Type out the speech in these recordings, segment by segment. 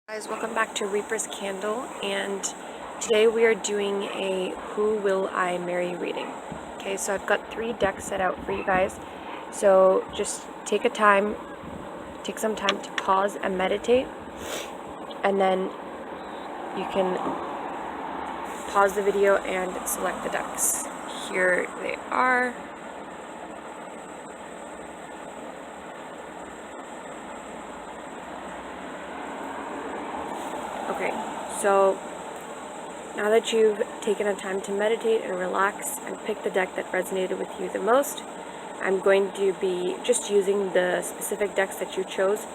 Guys, welcome back to Reaper's Candle, and today we are doing a Who Will I Marry reading. Okay, so I've got 3 decks set out for you guys, so just take some time to pause and meditate, and then you can pause the video and select the decks. Here they are. Okay, so now that you've taken a time to meditate and relax and pick the deck that resonated with you the most, I'm going to be just using the specific decks that you chose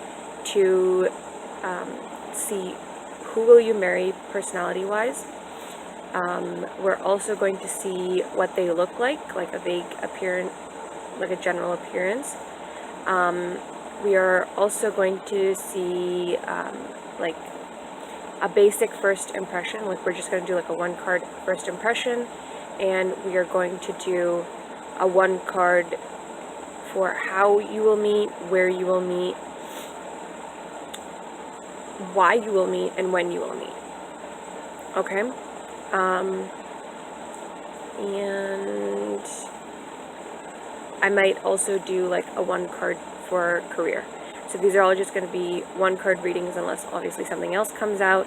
to see who will you marry personality-wise. We're also going to see what they look like a vague appearance, like a general appearance. We are also going to see like a basic first impression, like we're just going to do like a 1-card first impression, and we are going to do a 1-card for how you will meet, where you will meet, why you will meet, and when you will meet. Okay? And I might also do like a 1-card for career. So these are all just going to be 1-card readings unless obviously something else comes out.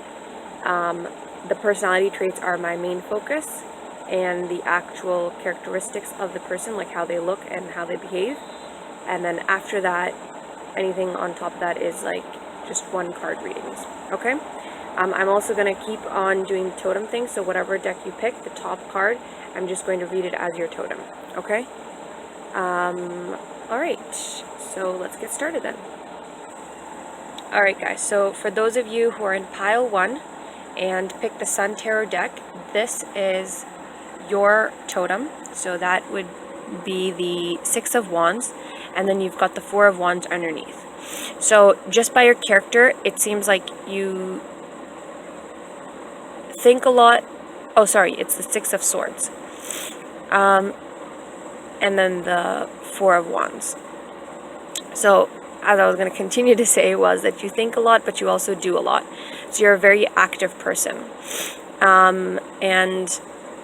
The personality traits are my main focus, and the actual characteristics of the person, like how they look and how they behave. And then after that, anything on top of that is like just 1-card readings. Okay? I'm also going to keep on doing the totem thing, so whatever deck you pick, the top card, I'm just going to read it as your totem. Okay? Alright, so let's get started then. Alright guys, so for those of you who are in pile 1 and pick the Sun Tarot deck, this is your totem. So that would be the 6 of Wands, and then you've got the 4 of Wands underneath. So just by your character, it seems like you think a lot. Oh, sorry, it's the 6 of Swords. And then the 4 of Wands. So as I was going to continue to say, was that you think a lot, but you also do a lot. So you're a very active person. And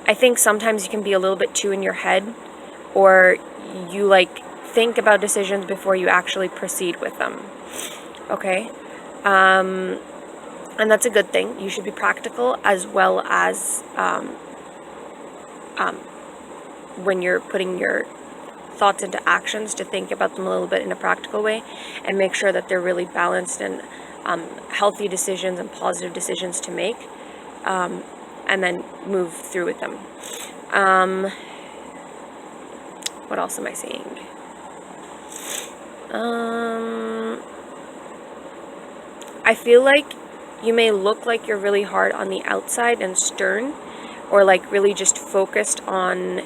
I think sometimes you can be a little bit too in your head, or you like think about decisions before you actually proceed with them. Okay? And that's a good thing. You should be practical as well as when you're putting your thoughts into actions, to think about them a little bit in a practical way and make sure that they're really balanced and healthy decisions and positive decisions to make, and then move through with them. What else am I saying? I feel like you may look like you're really hard on the outside and stern, or like really just focused on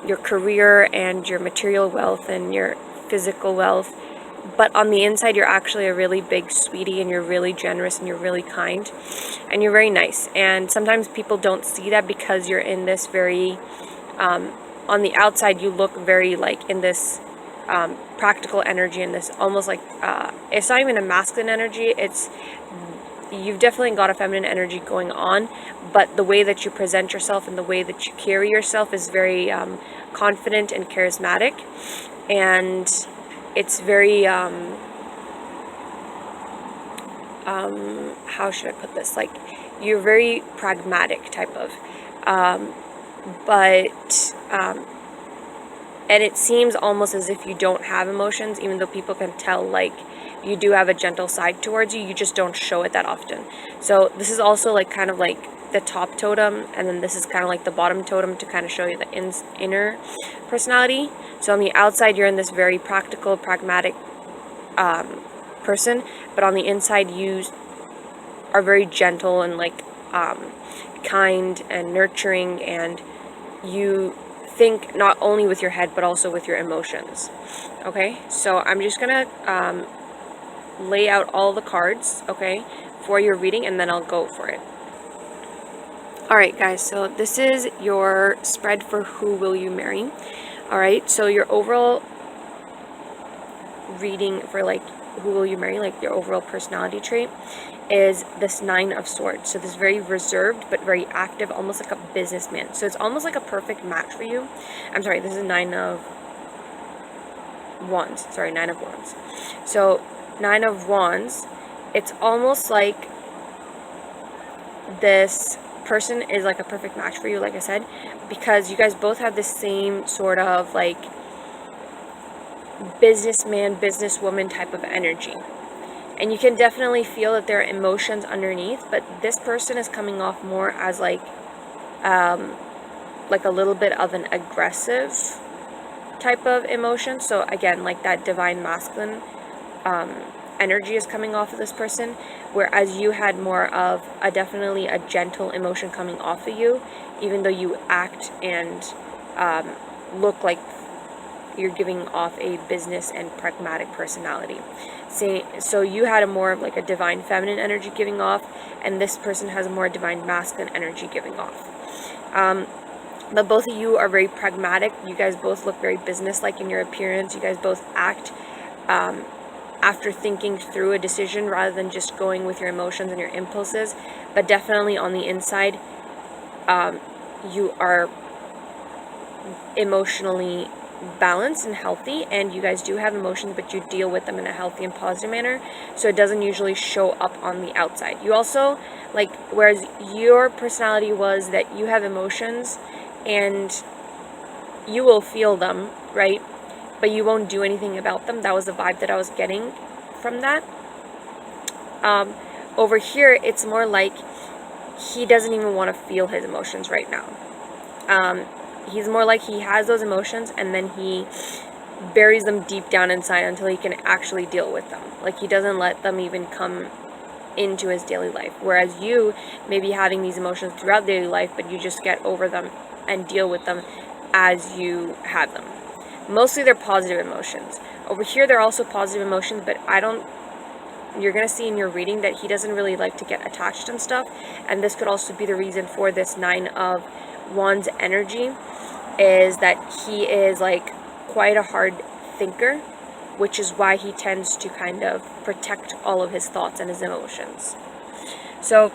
your career and your material wealth and your physical wealth, but on the inside you're actually a really big sweetie, and you're really generous, and you're really kind, and you're very nice. And sometimes people don't see that because you're in this very on the outside you look very like in this practical energy, and this almost like it's not even a masculine energy, it's you've definitely got a feminine energy going on, but the way that you present yourself and the way that you carry yourself is very confident and charismatic, and it's very how should I put this, like you're very pragmatic type of and it seems almost as if you don't have emotions, even though people can tell like you do have a gentle side towards you, you just don't show it that often. So this is also like kind of like the top totem, and then this is kind of like the bottom totem to kind of show you the inner personality. So on the outside you're in this very practical, pragmatic person, but on the inside you are very gentle and like kind and nurturing, and you think not only with your head but also with your emotions. Okay, so I'm just gonna lay out all the cards, okay, for your reading, and then I'll go for it. Alright guys, so this is your spread for Who Will You Marry. Alright, so your overall reading for like Who Will You Marry, like your overall personality trait, is this Nine of Swords. So this very reserved but very active, almost like a businessman. So it's almost like a perfect match for you. I'm sorry, this is Nine of Wands. Sorry, Nine of Wands. So Nine of Wands, it's almost like this person is like a perfect match for you, like I said, because you guys both have the same sort of like businessman, businesswoman type of energy. And you can definitely feel that there are emotions underneath, but this person is coming off more as like a little bit of an aggressive type of emotion. So again, like that divine masculine energy is coming off of this person, whereas you had more of a definitely a gentle emotion coming off of you, even though you act and look like you're giving off a business and pragmatic personality. So you had a more of like a divine feminine energy giving off, and this person has a more divine masculine energy giving off. But both of you are very pragmatic. You guys both look very business-like in your appearance. You guys both act after thinking through a decision rather than just going with your emotions and your impulses. But definitely on the inside, you are emotionally balanced and healthy, and you guys do have emotions, but you deal with them in a healthy and positive manner, so it doesn't usually show up on the outside. You also, like, whereas your personality was that you have emotions and you will feel them, right, but you won't do anything about them. That was the vibe that I was getting from that. Over here, it's more like he doesn't even want to feel his emotions right now. He's more like he has those emotions and then he buries them deep down inside until he can actually deal with them. Like, he doesn't let them even come into his daily life. Whereas you may be having these emotions throughout daily life, but you just get over them and deal with them as you have them. Mostly they're positive emotions. Over here, they're also positive emotions, but you're going to see in your reading that he doesn't really like to get attached and stuff. And this could also be the reason for this Nine of Wands energy, is that he is like quite a hard thinker, which is why he tends to kind of protect all of his thoughts and his emotions. So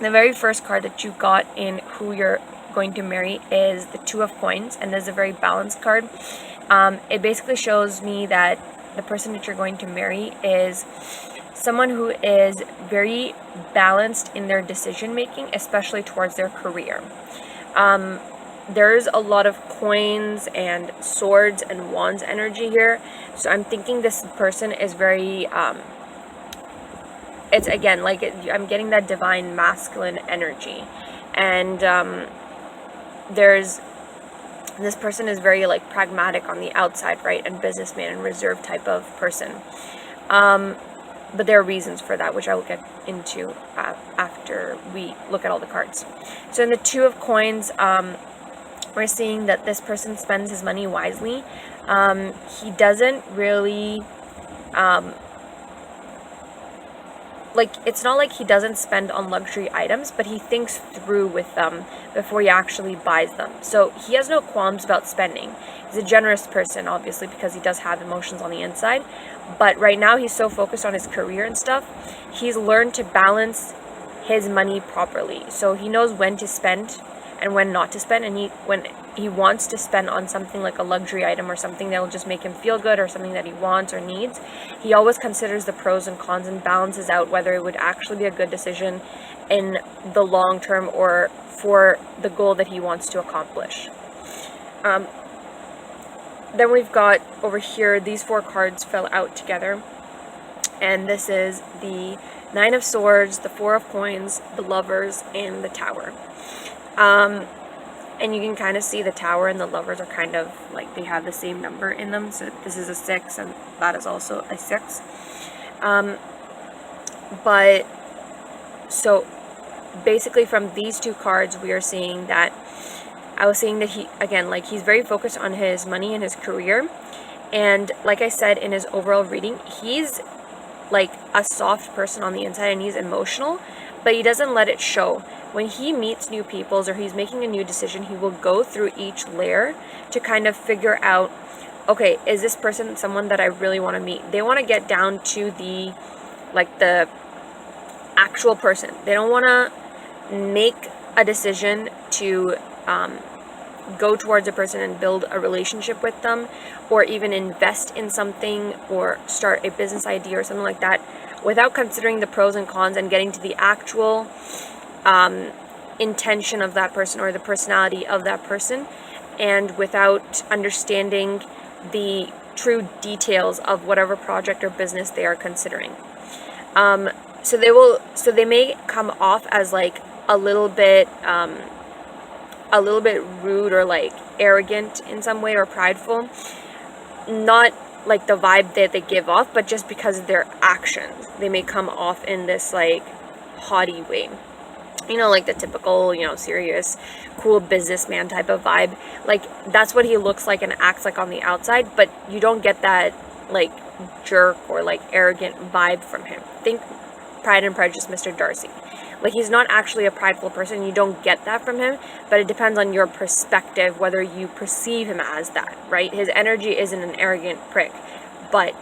the very first card that you got in who you're going to marry is the Two of Coins, and this is a very balanced card. It basically shows me that the person that you're going to marry is someone who is very balanced in their decision making, especially towards their career. There's a lot of coins and swords and wands energy here, so I'm thinking this person is very it's again like I'm getting that divine masculine energy, and this person is very like pragmatic on the outside, right, and businessman and reserved type of person. But there are reasons for that, which I will get into after we look at all the cards. So in the Two of Coins, we're seeing that this person spends his money wisely. He doesn't really, it's not like he doesn't spend on luxury items, but he thinks through with them before he actually buys them. So he has no qualms about spending. He's a generous person, obviously, because he does have emotions on the inside. But right now he's so focused on his career and stuff, he's learned to balance his money properly. So he knows when to spend and when not to spend, and when he wants to spend on something like a luxury item or something that will just make him feel good or something that he wants or needs, he always considers the pros and cons and balances out whether it would actually be a good decision in the long term or for the goal that he wants to accomplish. Then we've got over here, these four cards fell out together, and this is the Nine of Swords, the Four of Coins, the Lovers, and the Tower. And you can kind of see the Tower and the Lovers are kind of like they have the same number in them. So this is a 6 and that is also a 6. But so basically from these two cards, we are seeing that I was saying that he, again, like he's very focused on his money and his career. And like I said in his overall reading, he's like a soft person on the inside and he's emotional, but he doesn't let it show. When he meets new peoples or he's making a new decision, he will go through each layer to kind of figure out, okay, is this person someone that I really want to meet? They want to get down to the actual person. They don't want to make a decision to go towards a person and build a relationship with them, or even invest in something or start a business idea or something like that, without considering the pros and cons and getting to the actual intention of that person or the personality of that person, and without understanding the true details of whatever project or business they are considering. So they may come off as like a little bit rude or like arrogant in some way, or prideful, not like the vibe that they give off, but just because of their actions, they may come off in this like haughty way. You know, like the typical, you know, serious, cool businessman type of vibe. Like, that's what he looks like and acts like on the outside, but you don't get that, like, jerk or, like, arrogant vibe from him. Think Pride and Prejudice, Mr. Darcy. Like, he's not actually a prideful person. You don't get that from him, but it depends on your perspective, whether you perceive him as that, right? His energy isn't an arrogant prick, but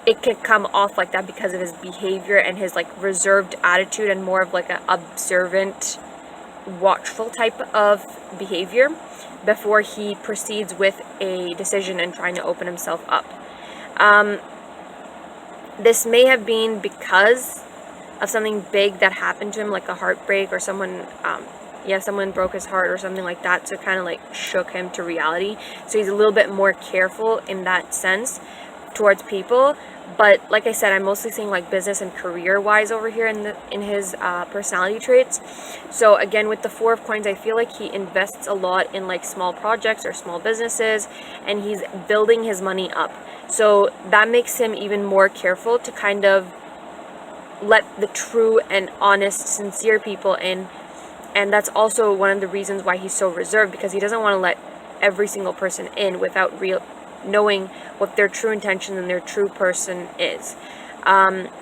it can come off like that because of his behavior and his like reserved attitude, and more of like an observant, watchful type of behavior before he proceeds with a decision and trying to open himself up. This may have been because of something big that happened to him, like a heartbreak, or someone broke his heart or something like that, so it kind of like shook him to reality. So he's a little bit more careful in that sense towards people. But like I said, I'm mostly seeing like business and career wise over here in his personality traits. So again, with the Four of Coins, I feel like he invests a lot in like small projects or small businesses, and he's building his money up. So that makes him even more careful to kind of let the true and honest, sincere people in. And that's also one of the reasons why he's so reserved, because he doesn't want to let every single person in without knowing what their true intention and their true person is,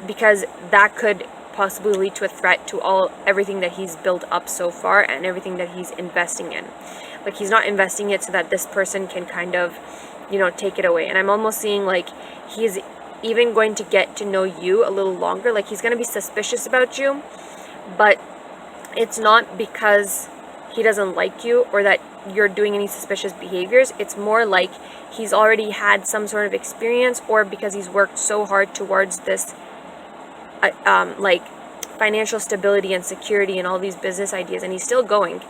because that could possibly lead to a threat to everything that he's built up so far and everything that he's investing in. Like, he's not investing it so that this person can kind of, you know, take it away. And I'm almost seeing like he's even going to get to know you a little longer. Like, he's going to be suspicious about you, but it's not because he doesn't like you or that you're doing any suspicious behaviors. It's more like he's already had some sort of experience, or because he's worked so hard towards this like financial stability and security and all these business ideas, and he's still going,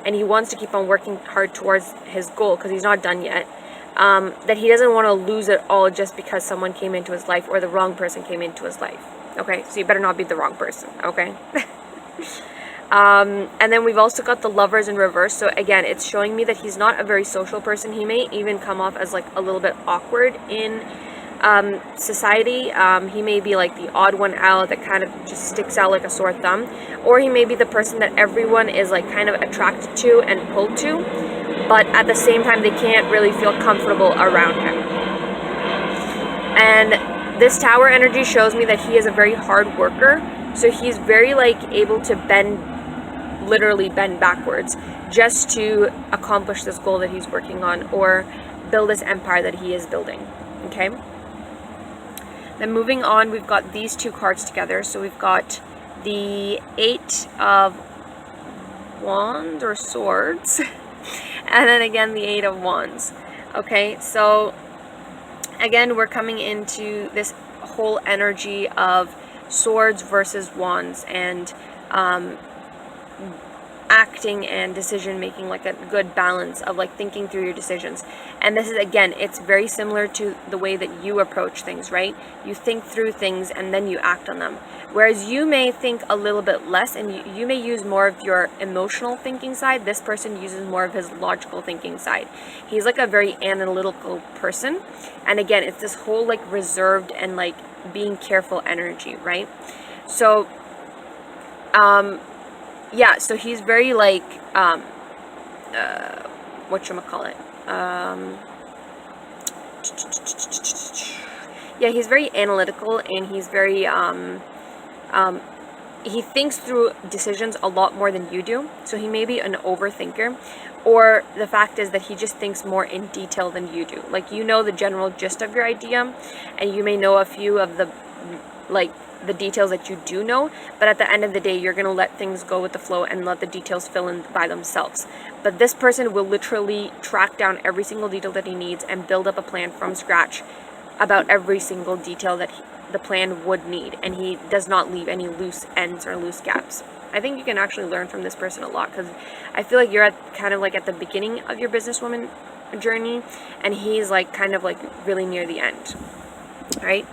and he wants to keep on working hard towards his goal because he's not done yet, that he doesn't want to lose it all just because someone came into his life or the wrong person came into his life. Okay, so you better not be the wrong person, okay? And then we've also got the Lovers in reverse. So again, it's showing me that he's not a very social person. He may even come off as like a little bit awkward in society. He may be like the odd one out that kind of just sticks out like a sore thumb, or he may be the person that everyone is like kind of attracted to and pulled to, but at the same time they can't really feel comfortable around him. And this Tower energy shows me that he is a very hard worker. So he's very like able to literally bend backwards just to accomplish this goal that he's working on, or build this empire that he is building. Okay, then moving on, we've got these two cards together. So we've got the Eight of Wands or Swords and then again the Eight of Wands. Okay, so again, we're coming into this whole energy of swords versus wands, and acting and decision making, like a good balance of like thinking through your decisions. And this is, again, it's very similar to the way that you approach things, right? You think through things and then you act on them, whereas you may think a little bit less, and you may use more of your emotional thinking side. This person uses more of his logical thinking side. He's like a very analytical person, and again, it's this whole like reserved and like being careful energy, right? So yeah, so he's very like whatchamacallit, yeah, he's very analytical, and he's very he thinks through decisions a lot more than you do. So he may be an overthinker, or the fact is that he just thinks more in detail than you do. Like, you know the general gist of your idea, and you may know a few of the like the details that you do know, but at the end of the day, you're going to let things go with the flow and let the details fill in by themselves. But this person will literally track down every single detail that he needs and build up a plan from scratch about every single detail that the plan would need, and he does not leave any loose ends or loose gaps. I think you can actually learn from this person a lot, because I feel like you're at kind of like at the beginning of your businesswoman journey, and he's like kind of like really near the end, right?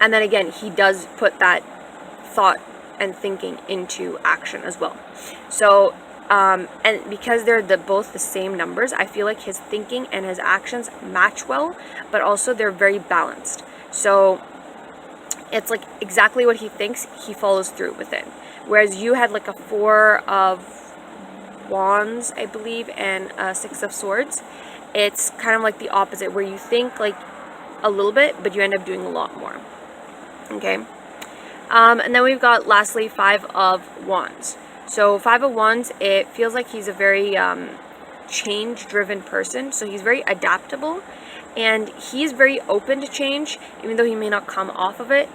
And then again, he does put that thought and thinking into action as well. So and because they're both the same numbers, I feel like his thinking and his actions match well, but also they're very balanced. So it's like exactly what he thinks, he follows through with it. Whereas you had like a 4 of Wands, I believe, and a 6 of Swords. It's kind of like the opposite, where you think like a little bit, but you end up doing a lot more. Okay. And then we've got lastly 5 of Wands. So 5 of Wands, it feels like he's a very change-driven person. So he's very adaptable, and he's very open to change, even though he may not come off of it,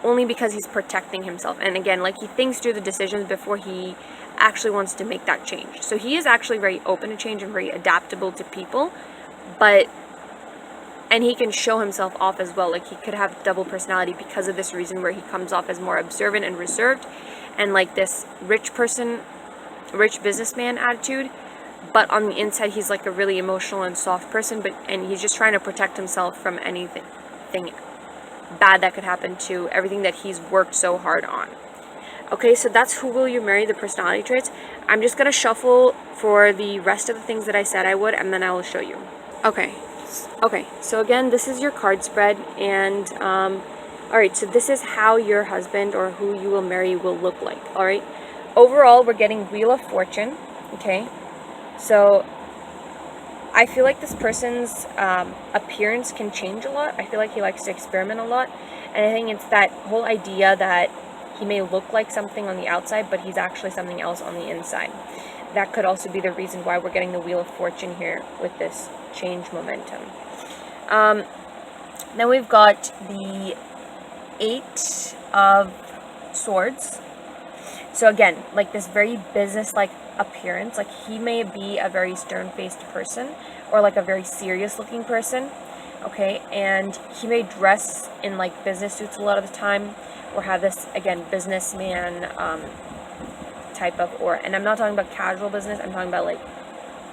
only because he's protecting himself. And again, like, he thinks through the decisions before he actually wants to make that change. So he is actually very open to change and very adaptable to people, and he can show himself off as well. Like, he could have double personality because of this reason, where he comes off as more observant and reserved and like this rich businessman attitude, but on the inside he's like a really emotional and soft person, and he's just trying to protect himself from anything bad that could happen to everything that he's worked so hard on. Okay, so that's Who Will You Marry, the personality traits. I'm just going to shuffle for the rest of the things that I said I would, and then I will show you. Okay, so again, this is your card spread, and alright, so this is how your husband or who you will marry will look like. Alright, overall, we're getting Wheel of Fortune. Okay, so I feel like this person's appearance can change a lot. I feel like he likes to experiment a lot, and I think it's that whole idea that he may look like something on the outside, but he's actually something else on the inside. That could also be the reason why we're getting the Wheel of Fortune here with this change momentum. Then we've got the 8 of Swords. So again, like this very business-like appearance. Like, he may be a very stern-faced person, or like a very serious-looking person. Okay, and he may dress in like business suits a lot of the time, or have this, again, businessman type of, and I'm not talking about casual business, I'm talking about like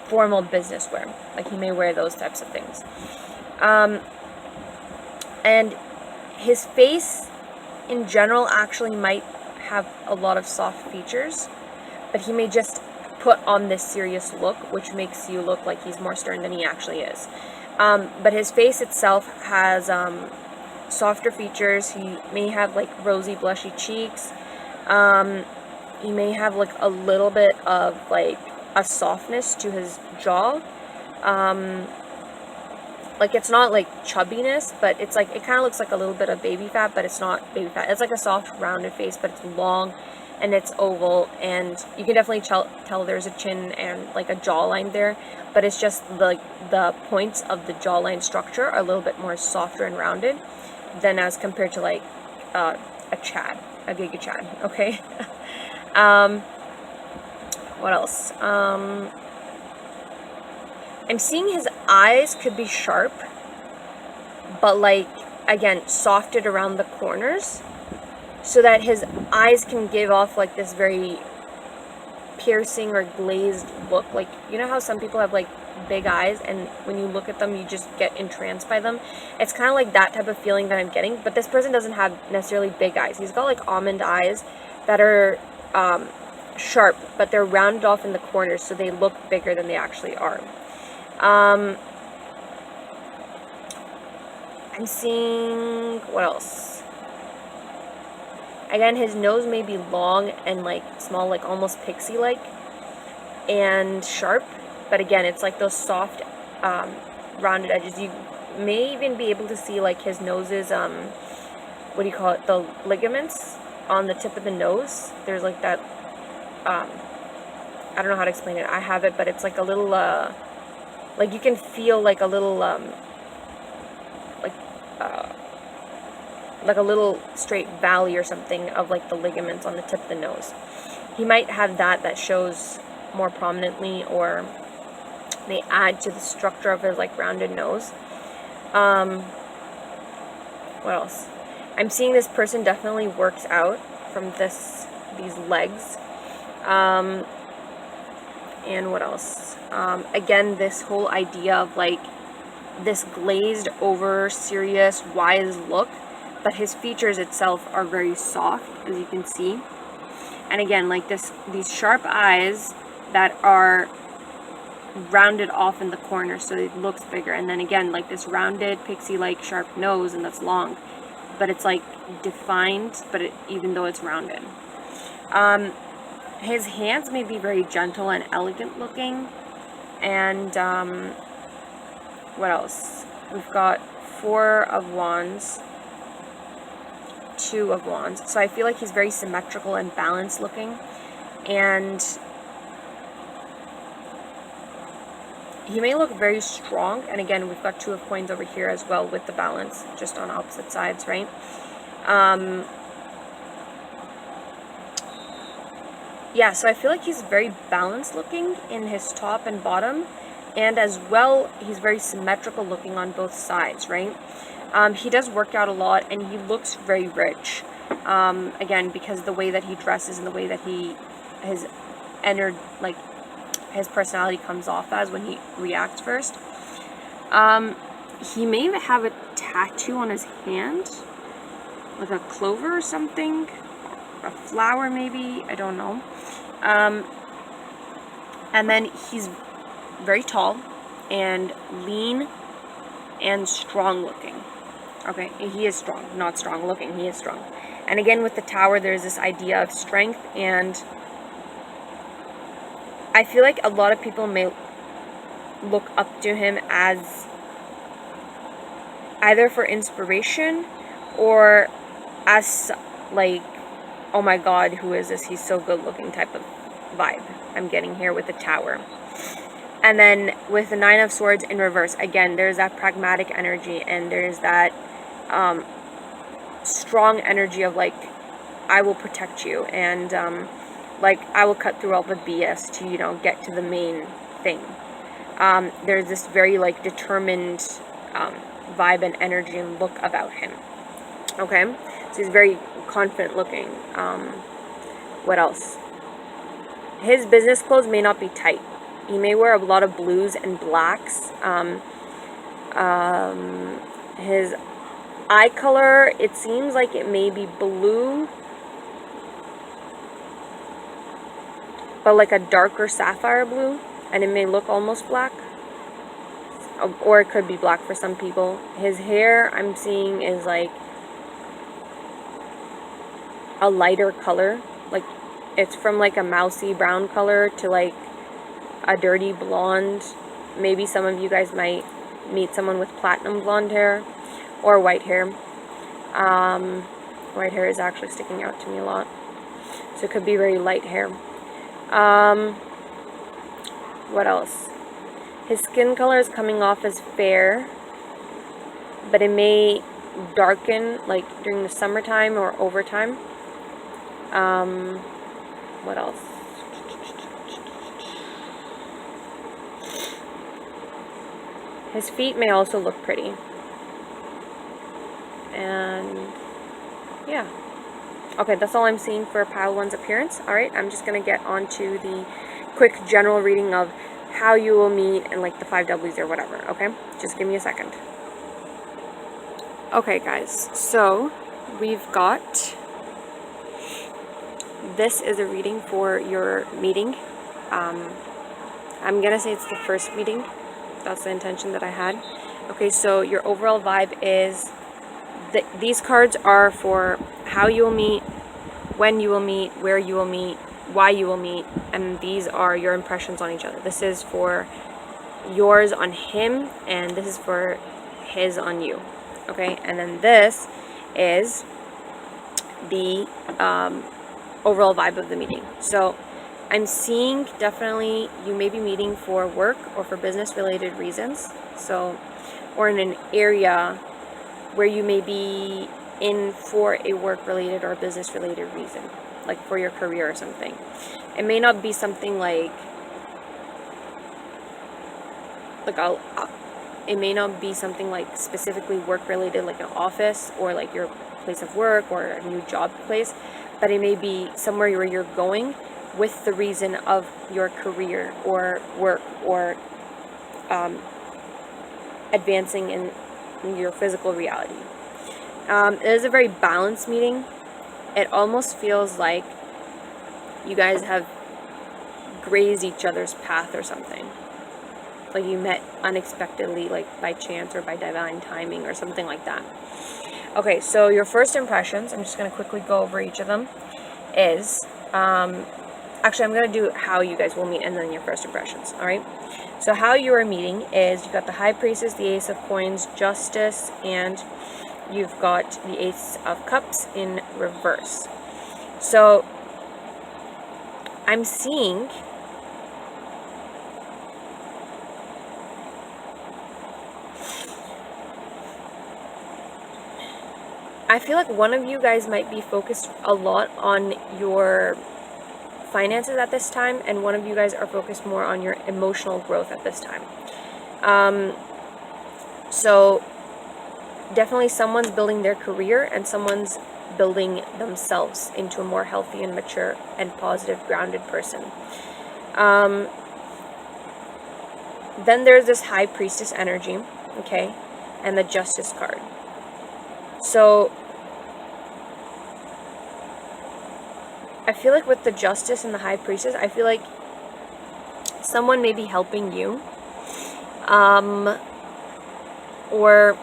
formal business wear. Like, he may wear those types of things. And his face in general actually might have a lot of soft features, but he may just put on this serious look, which makes you look like he's more stern than he actually is. But his face itself has softer features. He may have like rosy, blushy cheeks. He may have like a little bit of like a softness to his jaw. Like, it's not like chubbiness, but it's like, it kind of looks like a little bit of baby fat, but it's not baby fat. It's like a soft, rounded face, but it's long and it's oval, and you can definitely tell there's a chin and like a jawline there, but it's just like the points of the jawline structure are a little bit more softer and rounded than as compared to like a Giga Chad. Okay. What else? I'm seeing his eyes could be sharp, but like, again, softed around the corners, so that his eyes can give off like this very piercing or glazed look. Like, you know how some people have like big eyes, and when you look at them you just get entranced by them? It's kind of like that type of feeling that I'm getting, but this person doesn't have necessarily big eyes. He's got like almond eyes that are sharp, but they're rounded off in the corners, so they look bigger than they actually are. I'm seeing, what else? Again, his nose may be long and like small, like almost pixie-like, and sharp, but again, it's like those soft, rounded edges. You may even be able to see like his nose's, what do you call it, the ligaments on the tip of the nose. There's like that, I don't know how to explain it. I have it, but it's like a little, like you can feel like a little, like a little straight valley or something of like the ligaments on the tip of the nose. He might have that shows more prominently, or they add to the structure of his like rounded nose. What else? I'm seeing this person definitely works out from these legs. And what else? Again, this whole idea of like this glazed over, serious, wise look, but his features itself are very soft, as you can see. And again, like these sharp eyes that are rounded off in the corner, so it looks bigger. And then again, like this rounded pixie-like sharp nose, and that's long, but it's like defined, but even though it's rounded. His hands may be very gentle and elegant looking. And what else? We've got 4 of Wands, 2 of Wands. So I feel like he's very symmetrical and balanced looking. And he may look very strong. And again, we've got 2 of Coins over here as well with the balance, just on opposite sides, right? Yeah, so I feel like he's very balanced looking in his top and bottom, and as well, he's very symmetrical looking on both sides, right? He does work out a lot, and he looks very rich. Again, because the way that he dresses and the way that his personality comes off as when he reacts first. He may have a tattoo on his hand, like a clover or something, a flower maybe, I don't know. And then he's very tall and lean and strong looking. Okay, he is strong, not strong looking, he is strong. And again, with the Tower, there's this idea of strength, and I feel like a lot of people may look up to him as either for inspiration or as like, oh my god, who is this? He's so good looking type of vibe I'm getting here with the Tower. And then with the 9 of Swords in reverse, again, there's that pragmatic energy, and there's that strong energy of like, I will protect you, and like, I will cut through all the BS to, you know, get to the main thing. There's this very like determined vibe and energy and look about him. Okay, so he's very confident looking. What else? His business clothes may not be tight. He may wear a lot of blues and blacks. His eye color, it seems like it may be blue, but like a darker sapphire blue, and it may look almost black, or it could be black for some people. His hair, I'm seeing, is like a lighter color, like it's from like a mousy brown color to like a dirty blonde. Maybe some of you guys might meet someone with platinum blonde hair or white hair. White hair is actually sticking out to me a lot, so it could be very light hair. What else? His skin color is coming off as fair, but it may darken like during the summertime or overtime. What else? His feet may also look pretty. And yeah. Okay, that's all I'm seeing for Pile 1's appearance. Alright, I'm just going to get on to the quick general reading of how you will meet and like the 5 Ws or whatever, okay? Just give me a second. Okay, guys, so we've got... This is a reading for your meeting. I'm going to say it's the first meeting. That's the intention that I had. Okay, so your overall vibe is... These cards are for how you will meet, when you will meet, where you will meet, why you will meet, and these are your impressions on each other. This is for yours on him, and this is for his on you. Okay, and then this is the overall vibe of the meeting. So I'm seeing definitely you may be meeting for work or for business related reasons. So, or in an area where you may be in for a work-related or business-related reason, like for your career or something. It may not be something it may not be something like specifically work-related, like an office or like your place of work or a new job place, but it may be somewhere where you're going with the reason of your career or work or advancing in your physical reality. It is a very balanced meeting. It almost feels like you guys have grazed each other's path or something. Like you met unexpectedly, like by chance or by divine timing or something like that. Okay, so your first impressions, I'm just going to quickly go over each of them, is, actually I'm going to do how you guys will meet and then your first impressions, alright? So how you are meeting is, you've got the High Priestess, the Ace of Coins, Justice, and you've got the Ace of Cups in reverse. So I'm seeing I feel like one of you guys might be focused a lot on your finances at this time, and one of you guys are focused more on your emotional growth at this time. So definitely someone's building their career and someone's building themselves into a more healthy and mature and positive, grounded person. Then there's this High Priestess energy, okay, and the Justice card. So I feel like with the Justice and the High Priestess, I feel like someone may be helping you, or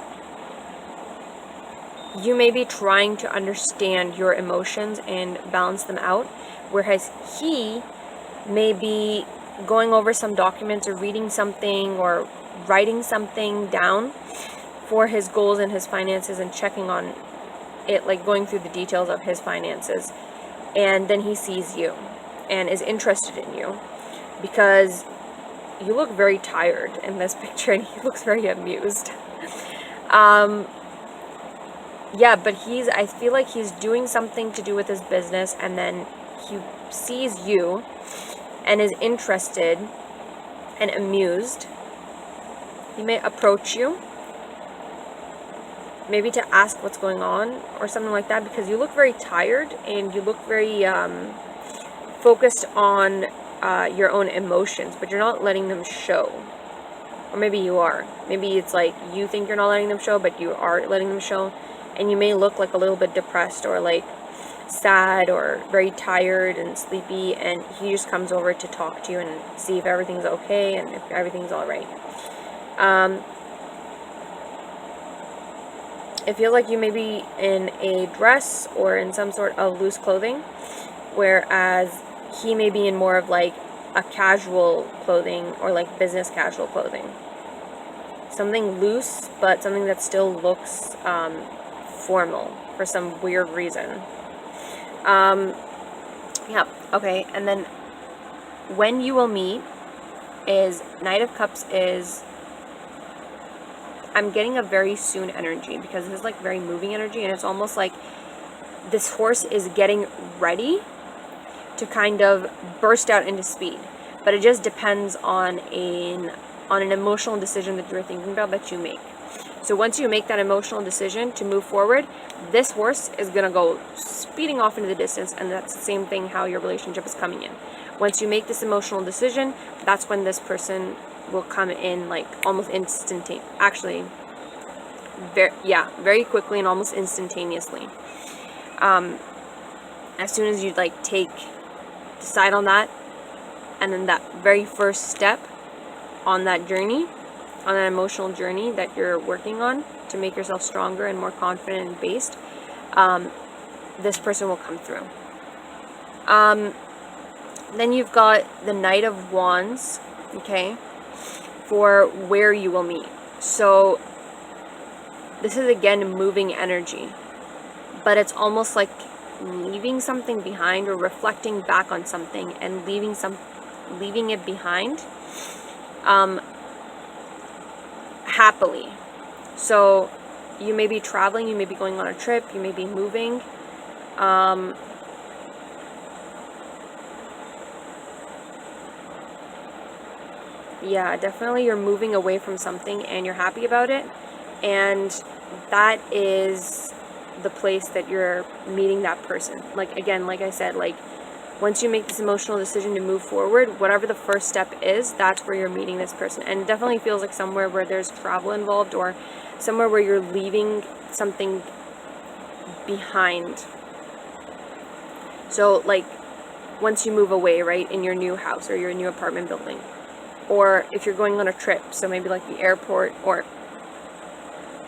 you may be trying to understand your emotions and balance them out, whereas he may be going over some documents or reading something or writing something down for his goals and his finances and checking on it, like going through the details of his finances. And then he sees you and is interested in you because you look very tired in this picture and he looks very amused. Yeah, but I feel like he's doing something to do with his business, and then he sees you and is interested and amused. He may approach you, maybe to ask what's going on or something like that, because you look very tired and you look very focused on your own emotions, but you're not letting them show. Or maybe you are. Maybe it's like you think you're not letting them show, but you are letting them show. And you may look like a little bit depressed or like sad or very tired and sleepy, and he just comes over to talk to you and see if everything's okay and if everything's all right. It feels like you may be in a dress or in some sort of loose clothing, whereas he may be in more of like a casual clothing or like business casual clothing. Something loose, but something that still looks formal for some weird reason. Yeah, okay, and then when you will meet is Knight of Cups is, I'm getting a very soon energy because this is like very moving energy, and it's almost like this horse is getting ready to kind of burst out into speed, but it just depends on an emotional decision that you're thinking about that you make. So once you make that emotional decision to move forward, this horse is going to go speeding off into the distance, and that's the same thing how your relationship is coming in. Once you make this emotional decision, that's when this person will come in like almost instantaneously. Actually, very quickly and almost instantaneously. As soon as you like decide on that, and then that very first step on that journey, on an emotional journey that you're working on to make yourself stronger and more confident and based, this person will come through. Then you've got the Knight of Wands, okay, for where you will meet. So this is again moving energy, but it's almost like leaving something behind or reflecting back on something and leaving it behind happily. So you may be traveling, you may be going on a trip, you may be moving. Yeah, definitely you're moving away from something and you're happy about it. And that is the place that you're meeting that person. Like, again, like I said, like, once you make this emotional decision to move forward, whatever the first step is, that's where you're meeting this person. And it definitely feels like somewhere where there's travel involved, or somewhere where you're leaving something behind. So, like, once you move away, right, in your new house or your new apartment building, or if you're going on a trip, so maybe like the airport, or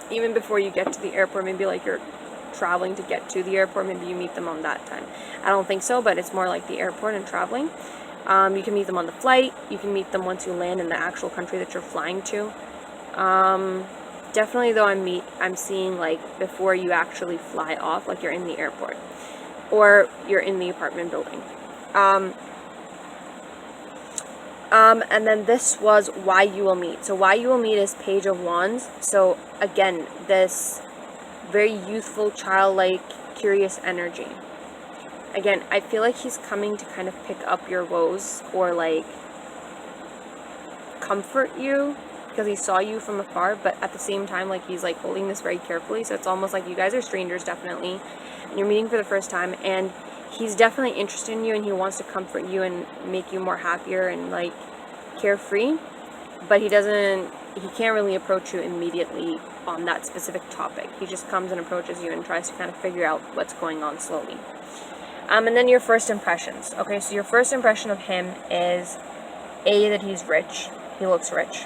even before you get to the airport, maybe like you're traveling to get to the airport, maybe you meet them on that time. I don't think so, but it's more like the airport and traveling. You can meet them on the flight, you can meet them once you land in the actual country that you're flying to. Definitely though, I'm seeing like before you actually fly off, like you're in the airport or you're in the apartment building. And then this was why you will meet. So why you will meet is Page of Wands. So again, this very youthful, childlike, curious energy. Again, I feel like he's coming to kind of pick up your woes, or like comfort you, because he saw you from afar, but at the same time, like, he's like holding this very carefully. So it's almost like you guys are strangers, definitely, and you're meeting for the first time, and he's definitely interested in you, and he wants to comfort you and make you more happier and like carefree, but he can't really approach you immediately on that specific topic. He just comes and approaches you and tries to kind of figure out what's going on slowly. And then your first impressions. Okay, so your first impression of him is that he's rich. He looks rich,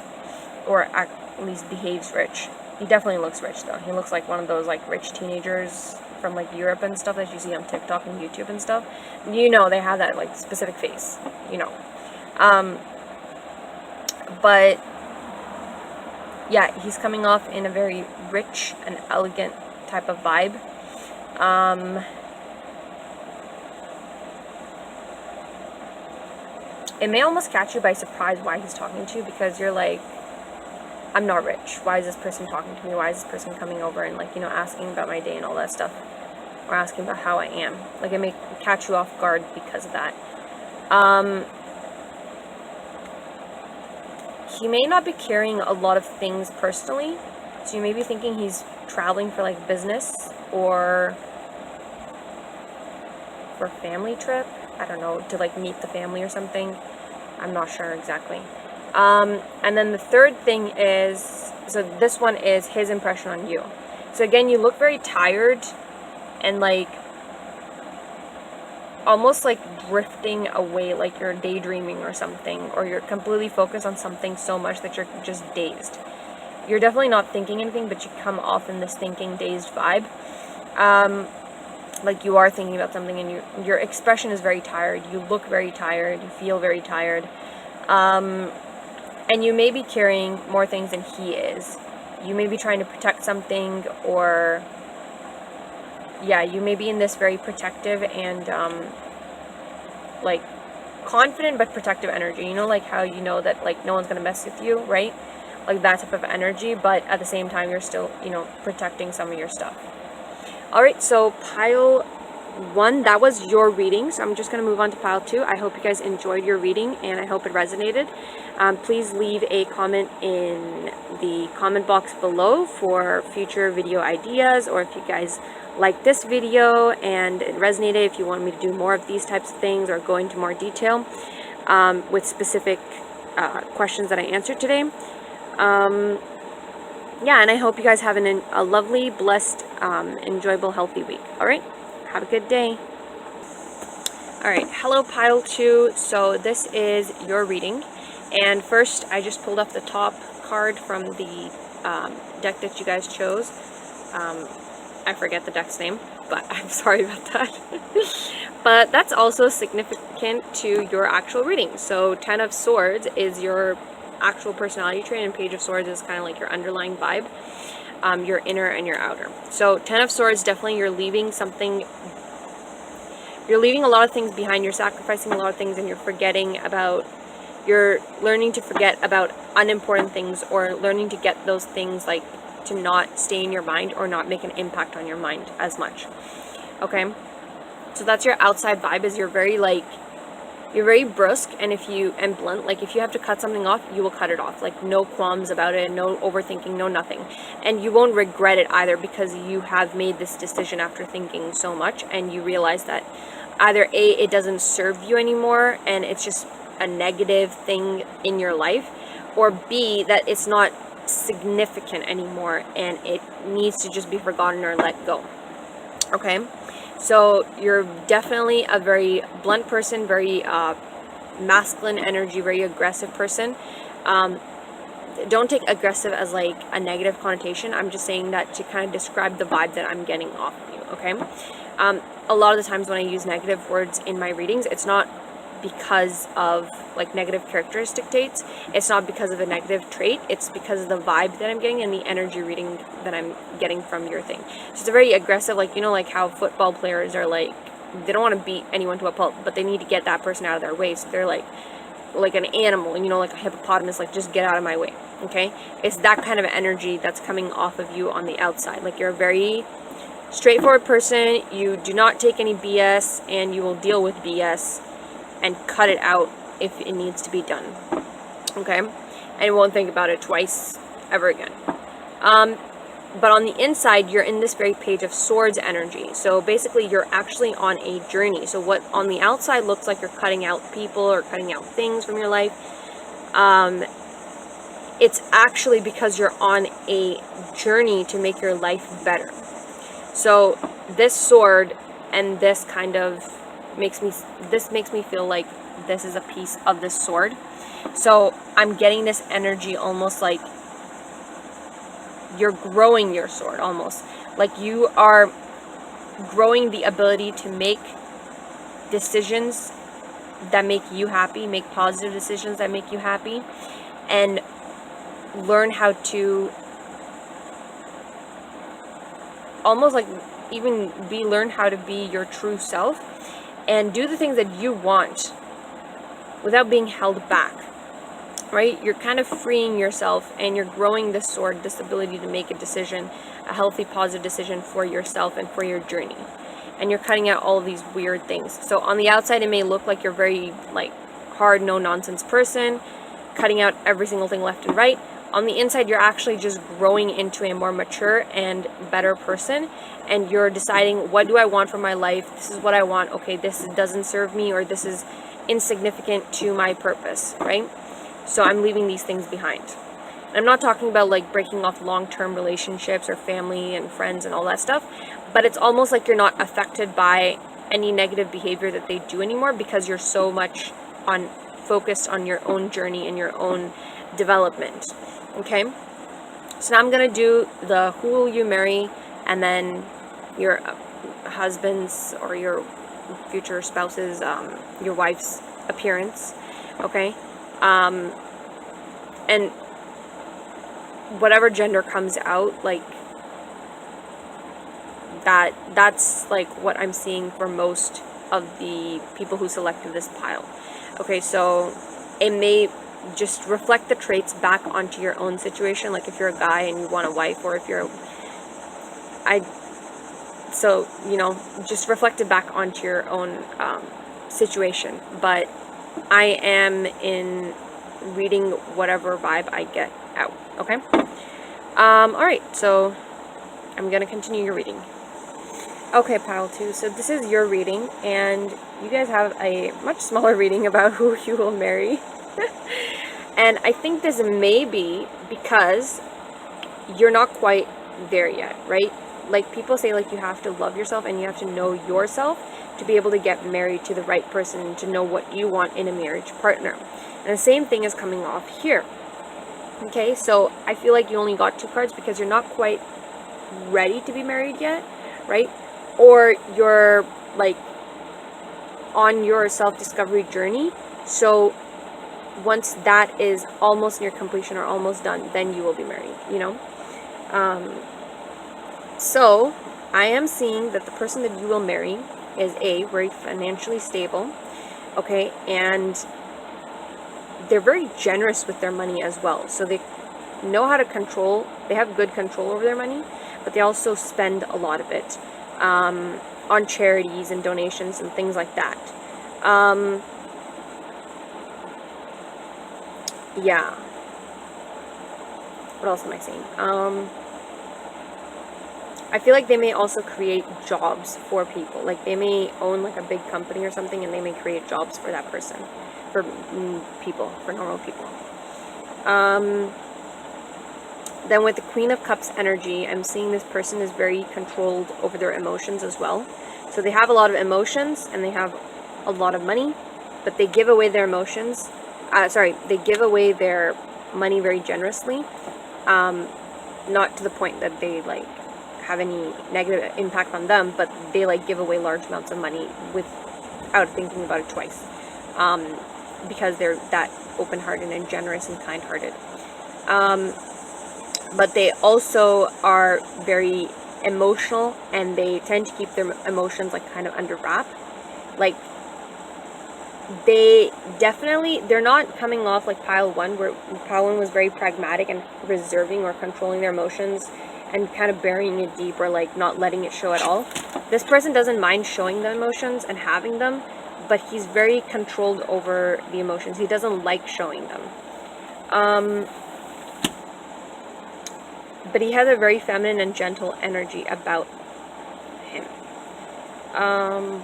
or at least behaves rich. He definitely looks rich though. He looks like one of those like rich teenagers from like Europe and stuff that you see on TikTok and YouTube and stuff. You know, they have that like specific face, you know. But yeah, he's coming off in a very rich and elegant type of vibe. It may almost catch you by surprise why he's talking to you, because you're like, I'm not rich. Why is this person talking to me? Why is this person coming over and like, you know, asking about my day and all that stuff, or asking about how I am? Like, it may catch you off guard because of that. He may not be carrying a lot of things personally, so you may be thinking he's traveling for like business or for a family trip. I don't know, to like meet the family or something. I'm not sure exactly. And then the third thing is, so this one is his impression on you. So again, you look very tired and like almost like drifting away, like you're daydreaming or something, or you're completely focused on something so much that you're just dazed. You're definitely not thinking anything, but you come off in this thinking, dazed vibe. Like you are thinking about something, and your expression is very tired. You look very tired. You feel very tired. And you may be carrying more things than he is. You may be trying to protect something, or yeah, you may be in this very protective and like confident but protective energy. You know, like how you know that like no one's gonna mess with you, right? Like that type of energy, but at the same time you're still, you know, protecting some of your stuff. Alright, so pile 1, that was your reading, so I'm just going to move on to pile 2. I hope you guys enjoyed your reading, and I hope it resonated. Please leave a comment in the comment box below for future video ideas, or if you guys like this video and it resonated, if you want me to do more of these types of things or go into more detail with specific questions that I answered today. Yeah, and I hope you guys have a lovely, blessed, enjoyable, healthy week. Alright, have a good day. Alright, hello pile 2. So this is your reading. And first, I just pulled off the top card from the deck that you guys chose. I forget the deck's name, but I'm sorry about that. But that's also significant to your actual reading. So 10 of Swords is your actual personality trait, and Page of Swords is kind of like your underlying vibe, your inner and your outer. So 10 of Swords, definitely you're leaving something, you're leaving a lot of things behind, you're sacrificing a lot of things, and you're learning to forget about unimportant things, or learning to get those things like to not stay in your mind or not make an impact on your mind as much. Okay, so that's your outside vibe, is you're very brusque, and blunt. Like, if you have to cut something off, you will cut it off, like no qualms about it, no overthinking, no nothing. And you won't regret it either, because you have made this decision after thinking so much, and you realize that either A, it doesn't serve you anymore and it's just a negative thing in your life, or B, that it's not significant anymore and it needs to just be forgotten or let go. Okay, so you're definitely a very blunt person, very masculine energy, very aggressive person. Don't take aggressive as like a negative connotation. I'm just saying that to kind of describe the vibe that I'm getting off of you. Okay, a lot of the times when I use negative words in my readings, it's not because of like negative characteristic traits, it's not because of a negative trait, it's because of the vibe that I'm getting and the energy reading that I'm getting from your thing. So it's a very aggressive, like, you know, like how football players are like, they don't want to beat anyone to a pulp, but they need to get that person out of their way, so they're like an animal, you know, like a hippopotamus, like, just get out of my way. Okay, it's that kind of energy that's coming off of you on the outside. Like, you're a very straightforward person, you do not take any BS, and you will deal with BS and cut it out if it needs to be done. Okay, and you won't think about it twice ever again. But on the inside, you're in this very Page of Swords energy. So basically, you're actually on a journey. So what on the outside looks like you're cutting out people or cutting out things from your life, it's actually because you're on a journey to make your life better. So this sword and this kind of makes me feel like this is a piece of this sword. So I'm getting this energy almost like you're growing your sword, almost like you are growing the ability to make decisions that make you happy, make positive decisions that make you happy, and learn how to almost like learn how to be your true self and do the things that you want without being held back, right? You're kind of freeing yourself and you're growing this sword, this ability to make a decision, a healthy, positive decision for yourself and for your journey. And you're cutting out all of these weird things. So on the outside, it may look like you're very like hard, no nonsense person, cutting out every single thing left and right. On the inside, you're actually just growing into a more mature and better person, and you're deciding, what do I want from my life? This is what I want. Okay, this doesn't serve me, or this is insignificant to my purpose, right? So I'm leaving these things behind. And I'm not talking about like breaking off long-term relationships or family and friends and all that stuff, but it's almost like you're not affected by any negative behavior that they do anymore, because you're so much focused on your own journey and your own development. Okay, so now I'm gonna do the who will you marry, and then your husband's or your future spouse's, your wife's appearance. Okay, and whatever gender comes out, like that's like what I'm seeing for most of the people who selected this pile. Okay, so it may just reflect the traits back onto your own situation, like if you're a guy and you want a wife, or if you're so you know, just reflect it back onto your own situation. But I am in reading whatever vibe I get out. Okay, alright, so I'm gonna continue your reading. Okay, pile 2, so this is your reading, and you guys have a much smaller reading about who you will marry. And I think this may be because you're not quite there yet, right? Like, people say, like, you have to love yourself and you have to know yourself to be able to get married to the right person and to know what you want in a marriage partner. And the same thing is coming off here. Okay, so I feel like you only got 2 cards because you're not quite ready to be married yet, right? Or you're, like, on your self-discovery journey. So once that is almost near completion or almost done, then you will be married, you know? So I am seeing that the person that you will marry is very financially stable, okay, and they're very generous with their money as well. So they know how to control, they have good control over their money, but they also spend a lot of it on charities and donations and things like that. Yeah. What else am I saying? I feel like they may also create jobs for people. Like they may own like a big company or something, and they may create jobs for that person, for people, for normal people. Then with the Queen of Cups energy, I'm seeing this person is very controlled over their emotions as well. So they have a lot of emotions and they have a lot of money, but they give away their emotions. They give away their money very generously. Not to the point that they like have any negative impact on them, but they like give away large amounts of money without thinking about it twice, because they're that open-hearted and generous and kind-hearted. But they also are very emotional, and they tend to keep their emotions like kind of under wrap. Like they're not coming off like pile one, where pile one was very pragmatic and reserving or controlling their emotions and kind of burying it deep, or like not letting it show at all. This person doesn't mind showing the emotions and having them, but he's very controlled over the emotions. He doesn't like showing them. But he has a very feminine and gentle energy about him.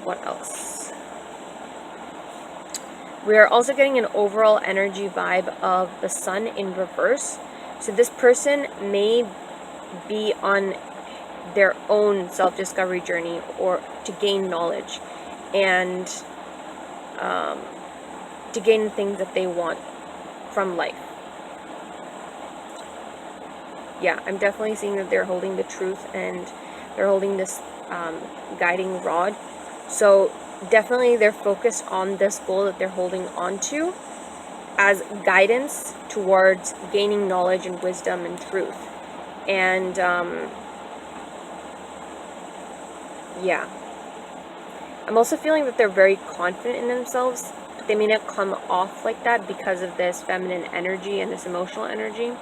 What else? We are also getting an overall energy vibe of the sun in reverse. So this person may be on their own self-discovery journey, or to gain knowledge and to gain things that they want from life. Yeah, I'm definitely seeing that they're holding the truth and they're holding this guiding rod. So definitely they're focused on this goal that they're holding on to as guidance towards gaining knowledge and wisdom and truth. And yeah, I'm also feeling that they're very confident in themselves, but they may not come off like that because of this feminine energy and this emotional energy.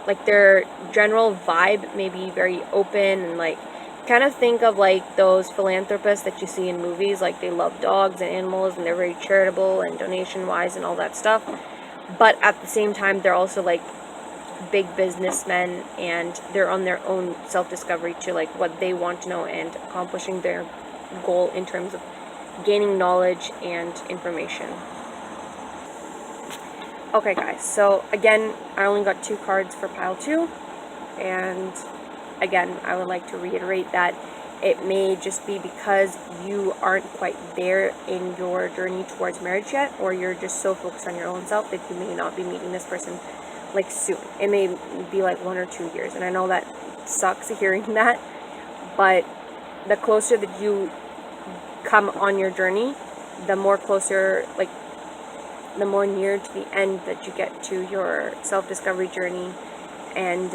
Like their general vibe may be very open, and like kind of think of like those philanthropists that you see in movies. Like they love dogs and animals, and they're very charitable and donation wise and all that stuff. But at the same time, they're also like big businessmen, and they're on their own self-discovery to like what they want to know and accomplishing their goal in terms of gaining knowledge and information. Okay guys, so again, I only got 2 cards for pile 2, and again, I would like to reiterate that it may just be because you aren't quite there in your journey towards marriage yet, or you're just so focused on your own self that you may not be meeting this person like soon. It may be like 1 or 2 years, and I know that sucks hearing that, but the closer that you come on your journey, the more closer, like the more near to the end that you get to your self-discovery journey, and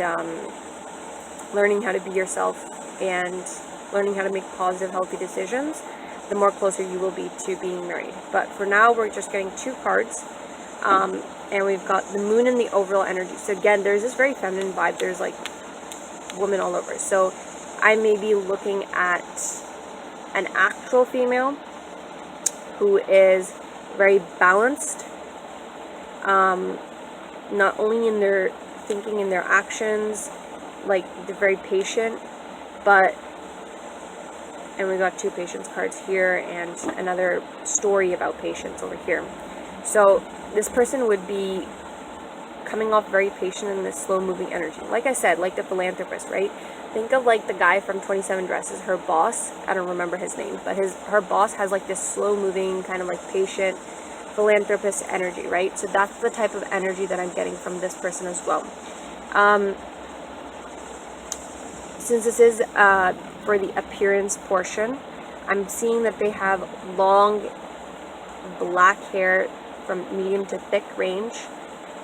learning how to be yourself and learning how to make positive, healthy decisions, the more closer you will be to being married. But for now, we're just getting 2 cards, and we've got the moon and the overall energy. So again, there's this very feminine vibe. There's like women all over. So I may be looking at an actual female who is very balanced, not only in their thinking and their actions, like they're very patient, but, and we got 2 patience cards here and another story about patience over here. So this person would be coming off very patient in this slow moving energy. Like I said, like the philanthropist, right? Think of like the guy from 27 Dresses, her boss. I don't remember his name, but her boss has like this slow moving, kind of like patient philanthropist energy, right? So that's the type of energy that I'm getting from this person as well. Since this is for the appearance portion, I'm seeing that they have long black hair from medium to thick range.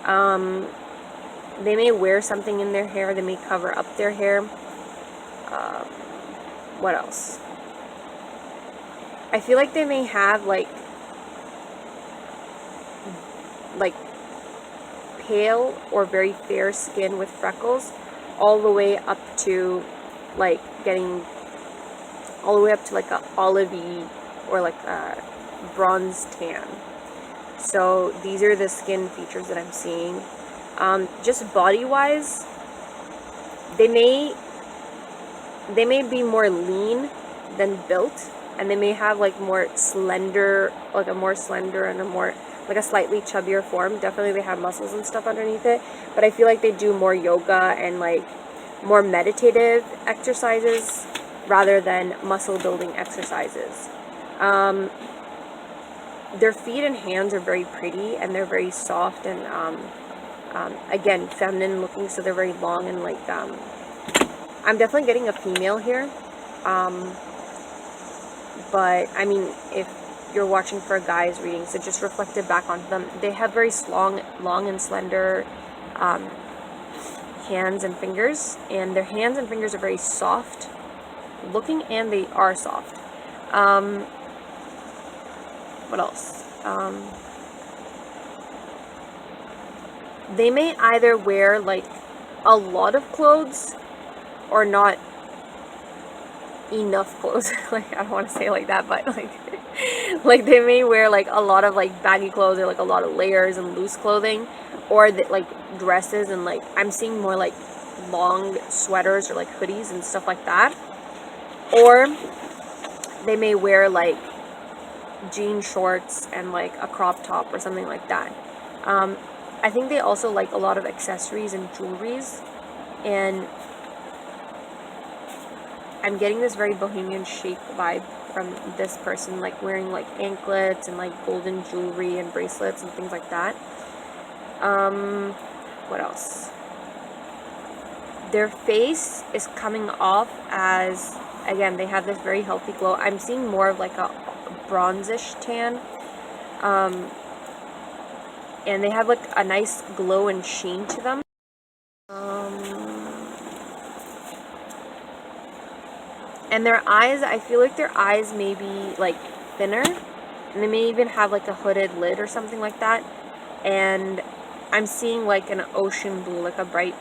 They may wear something in their hair. They may cover up their hair. What else? I feel like they may have like pale or very fair skin with freckles, all the way up to like getting all the way up to like a olivey or like a bronze tan. So these are the skin features that I'm seeing. Just body wise, they may be more lean than built, and they may have like more slender, like a more slender and a more like a slightly chubbier form. Definitely they have muscles and stuff underneath it, but I feel like they do more yoga and like more meditative exercises rather than muscle building exercises. Their feet and hands are very pretty, and they're very soft and again feminine looking, so they're very long and like I'm definitely getting a female here, but I mean, if you're watching for a guy's reading, so just reflect it back onto them. They have very long and slender hands and fingers, and their hands and fingers are very soft looking, and they are soft. What else? They may either wear like a lot of clothes or not enough clothes. Like, I don't want to say it like that, but like they may wear like a lot of like baggy clothes or like a lot of layers and loose clothing, or like dresses, and like I'm seeing more like long sweaters or like hoodies and stuff like that. Or they may wear like jean shorts and like a crop top or something like that. I think they also like a lot of accessories and jewelries, and I'm getting this very bohemian chic vibe from this person, like wearing like anklets and like golden jewelry and bracelets and things like that. What else? Their face is coming off as, again, they have this very healthy glow. I'm seeing more of like a bronzish tan. And they have like a nice glow and sheen to them. And their eyes, I feel like their eyes may be like thinner, and they may even have like a hooded lid or something like that. And I'm seeing like an ocean blue, like a bright,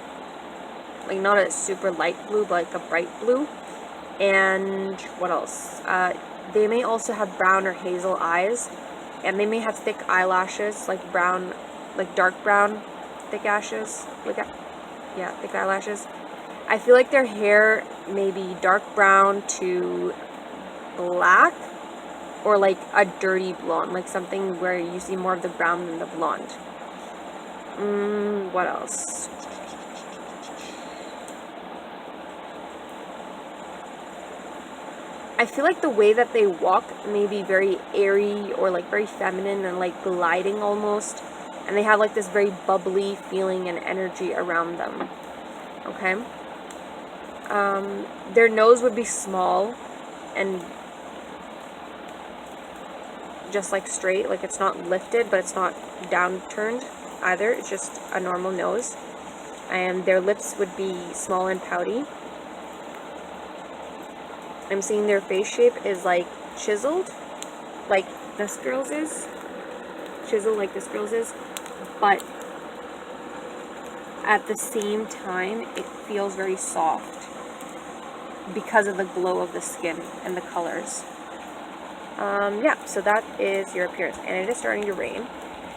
like not a super light blue, but like a bright blue. And what else? They may also have brown or hazel eyes, and they may have thick eyelashes, like brown, like dark brown, thick lashes, thick eyelashes. I feel like their hair may be dark brown to black, or like a dirty blonde, like something where you see more of the brown than the blonde. What else? I feel like the way that they walk may be very airy or like very feminine and like gliding almost. And they have like this very bubbly feeling and energy around them. Okay? Their nose would be small and just like straight. Like it's not lifted, but it's not downturned either. It's just a normal nose. And their lips would be small and pouty. I'm seeing their face shape is like chiseled, like this girl's is. Chiseled like this girl's is. But at the same time, it feels very soft because of the glow of the skin and the colors. Yeah, so that is your appearance. And it is starting to rain,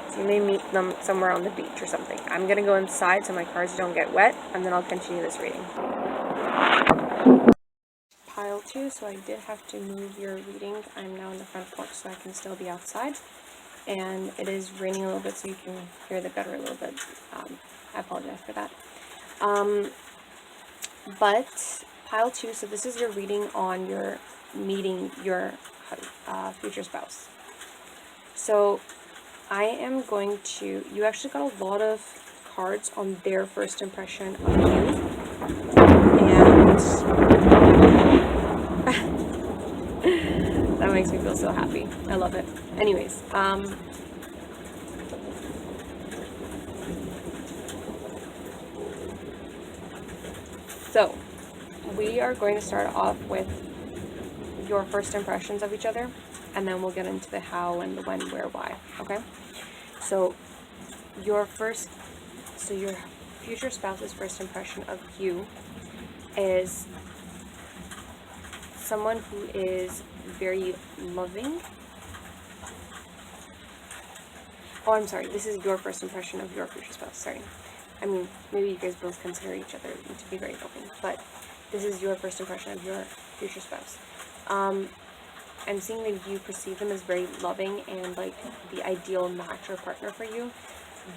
so you may meet them somewhere on the beach or something. I'm going to go inside so my cars don't get wet, and then I'll continue this reading. Pile 2, so I did have to move your reading. I'm now in the front porch, so I can still be outside. And it is raining a little bit, so you can hear the gutter a little bit. I apologize for that. But pile 2, so this is your reading on your meeting your future spouse. So I am going to, you actually got a lot of cards on their first impression of you. And that makes me feel so happy. I love it. Anyways, so we are going to start off with your first impressions of each other, and then we'll get into the how and the when, where, why. Okay? So your first So your future spouse's first impression of you is someone who is very loving. Oh, I'm sorry. This is your first impression of your future spouse. Sorry. I mean, maybe you guys both consider each other to be very loving, but this is your first impression of your future spouse. I'm seeing that you perceive them as very loving and like the ideal match or partner for you,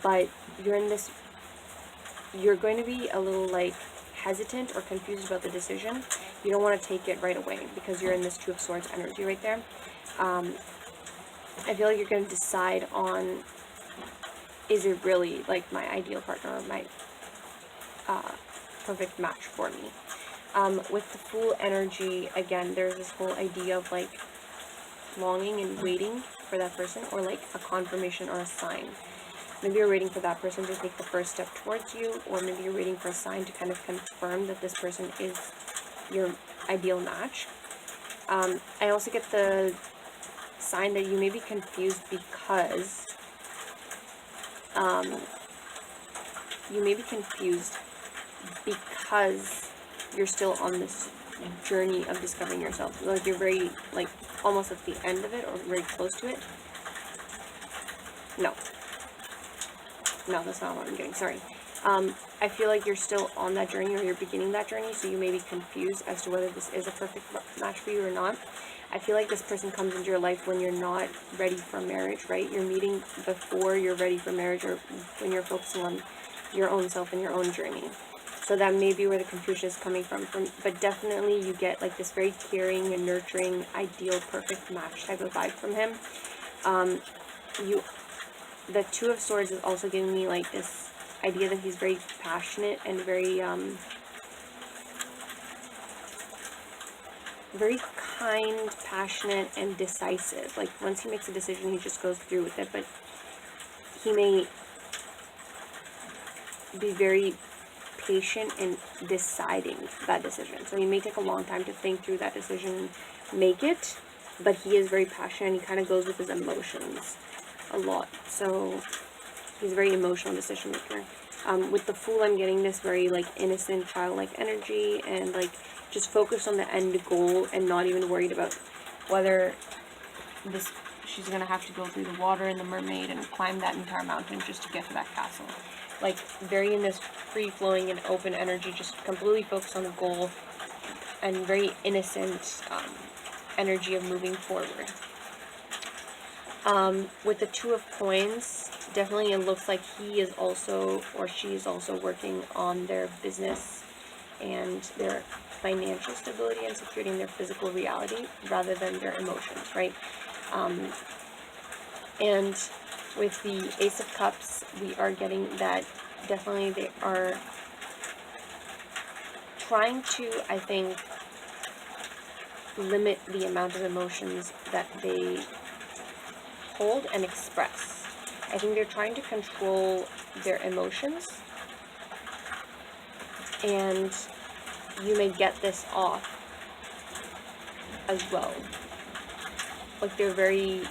but you're going to be a little like hesitant or confused about the decision. You don't want to take it right away because you're in this Two of Swords energy right there. I feel like you're going to decide on, is it really like my ideal partner or my perfect match for me? With the Fool energy, again, there's this whole idea of like longing and waiting for that person, or like a confirmation or a sign. Maybe you're waiting for that person to take the first step towards you, or maybe you're waiting for a sign to kind of confirm that this person is your ideal match. I also get the sign that you may be confused because you're still on this journey of discovering yourself. Like you're very, like, almost at the end of it or very close to it. No, that's not what I'm getting. Sorry. I feel like you're still on that journey, or you're beginning that journey, so you may be confused as to whether this is a perfect match for you or not. I feel like this person comes into your life when you're not ready for marriage, right? You're meeting before you're ready for marriage, or when you're focusing on your own self and your own journey. So that may be where the confusion is coming from. But definitely you get like this very caring and nurturing, ideal, perfect match type of vibe from him. The Two of Swords is also giving me like this idea that he's very passionate and very kind, passionate, and decisive. Like once he makes a decision, he just goes through with it. But he may be very patient in deciding that decision. So he may take a long time to think through that decision, make it, but he is very passionate and he kind of goes with his emotions a lot. So he's a very emotional decision maker. With the Fool, I'm getting this very like innocent, childlike energy, and like just focused on the end goal and not even worried about whether she's gonna have to go through the water and the mermaid and climb that entire mountain just to get to that castle. Like very in this free-flowing and open energy, just completely focused on the goal, and very innocent energy of moving forward. With the Two of Coins, definitely it looks like he is also, or she is also working on their business and their financial stability and securing their physical reality rather than their emotions, right? And with the Ace of Cups, we are getting that definitely they are trying to, I think, limit the amount of emotions that they hold and express. I think they're trying to control their emotions, and you may get this off as well. Like they're very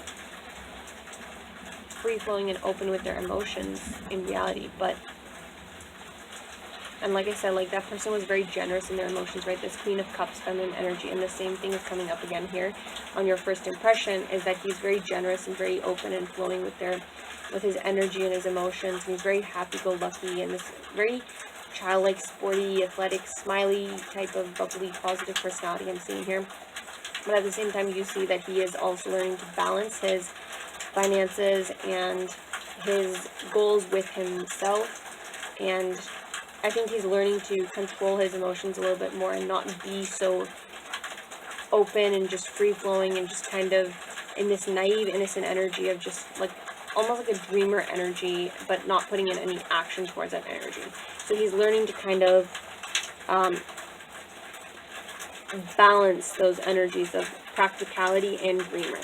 free-flowing and open with their emotions in reality, but, and like I said, like that person was very generous in their emotions, right? This Queen of Cups, feminine energy, and the same thing is coming up again here on your first impression, is that he's very generous and very open and flowing with his energy and his emotions, and he's very happy-go-lucky and this very childlike, sporty, athletic, smiley type of bubbly, positive personality I'm seeing here. But at the same time, you see that he is also learning to balance his finances and his goals with himself, and I think he's learning to control his emotions a little bit more and not be so open and just free-flowing and just kind of in this naive, innocent energy of just like almost like a dreamer energy, but not putting in any action towards that energy. So he's learning to kind of balance those energies of practicality and dreamer.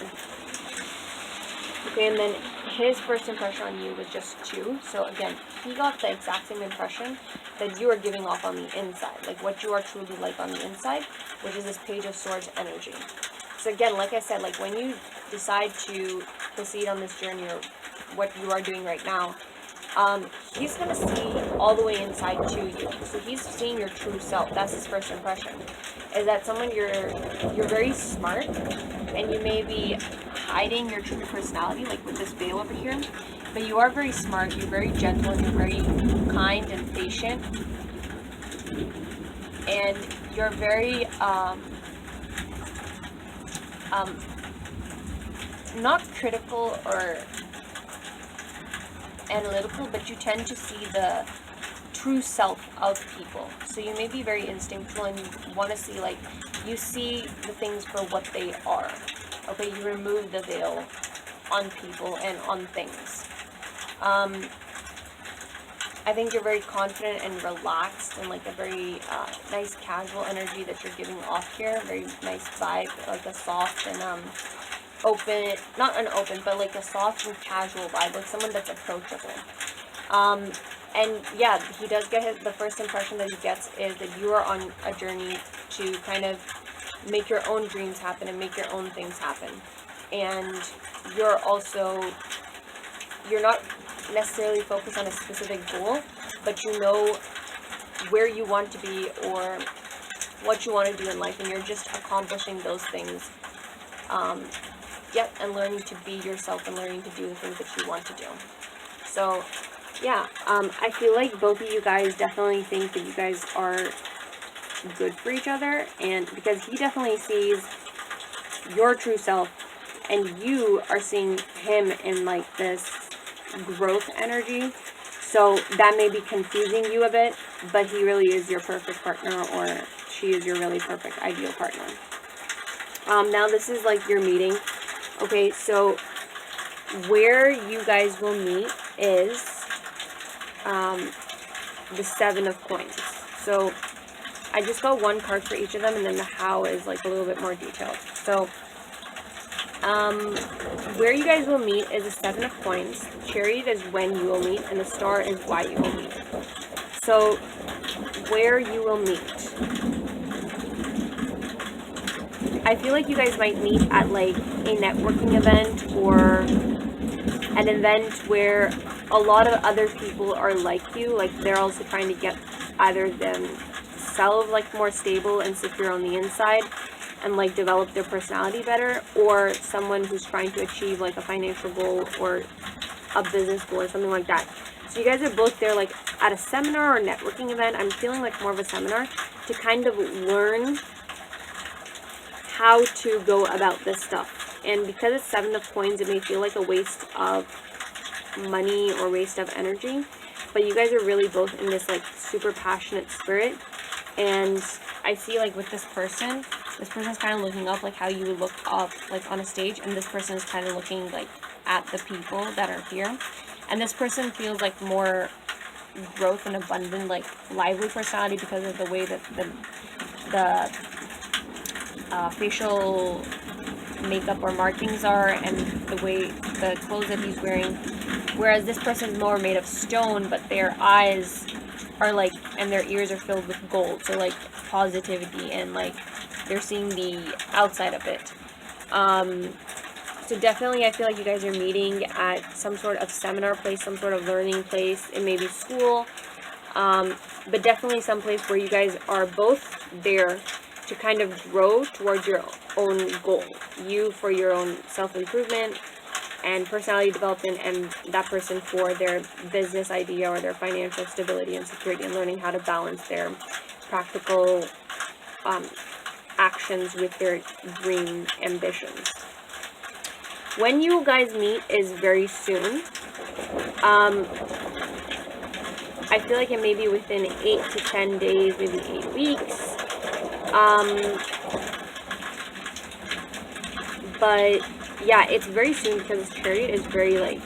Okay, and then his first impression on you was just 2. So again, he got the exact same impression that you are giving off on the inside, like what you are truly like on the inside, which is this Page of Swords energy. So again, like I said, like when you decide to proceed on this journey, or what you are doing right now, he's gonna see all the way inside to you. So he's seeing your true self. That's his first impression. Is that someone you're very smart, and you may be hiding your true personality, like with this veil over here. But you are very smart. You're very gentle. And you're very kind and patient. And you're very not critical or analytical, but you tend to see the true self of people. So you may be very instinctual and you want to see, like, you see the things for what they are. Okay, you remove the veil on people and on things. I think you're very confident and relaxed, and like a very nice casual energy that you're giving off here. Very nice vibe, like a soft and open, not an open, but like a soft and casual vibe, like someone that's approachable. And yeah, he does get the first impression that he gets is that you are on a journey to kind of make your own dreams happen and make your own things happen. And you're not necessarily focused on a specific goal, but you know where you want to be or what you want to do in life, and you're just accomplishing those things. And learning to be yourself and learning to do the things that you want to do. So, yeah, I feel like both of you guys definitely think that you guys are good for each other, and because he definitely sees your true self, and you are seeing him in like this growth energy. So that may be confusing you a bit, but he really is your perfect partner, or she is your really perfect ideal partner. Now this is like your meeting. Okay, so where you guys will meet is the Seven of Coins. So I just got one card for each of them, and then the how is like a little bit more detailed. So where you guys will meet is the Seven of Coins. Chariot is when you will meet, and the Star is why you will meet. So where you will meet, I feel like you guys might meet at like a networking event or an event where a lot of other people are like you, like they're also trying to get either themselves like more stable and secure on the inside and like develop their personality better, or someone who's trying to achieve like a financial goal or a business goal or something like that. So you guys are both there like at a seminar or networking event. I'm feeling like more of a seminar to kind of learn how to go about this stuff. And because it's Seven of Coins, it may feel like a waste of money or waste of energy, but you guys are really both in this like super passionate spirit. And I see like with this person's kind of looking up like how you would look up like on a stage, and this person is kind of looking like at the people that are here, and this person feels like more growth and abundant, like lively personality because of the way that the facial makeup or markings are, and the way the clothes that he's wearing. Whereas this person's more made of stone, but their eyes are like, and their ears are filled with gold, so like positivity, and like they're seeing the outside of it. So definitely I feel like you guys are meeting at some sort of seminar place, some sort of learning place. It may be school, but definitely some place where you guys are both there to kind of grow towards your own goal. You for your own self-improvement and personality development, and that person for their business idea or their financial stability and security, and learning how to balance their practical actions with their dream ambitions. When you guys meet is very soon. I feel like it may be within 8 to 10 days, maybe 8 weeks. But yeah, it's very soon because this Chariot is very like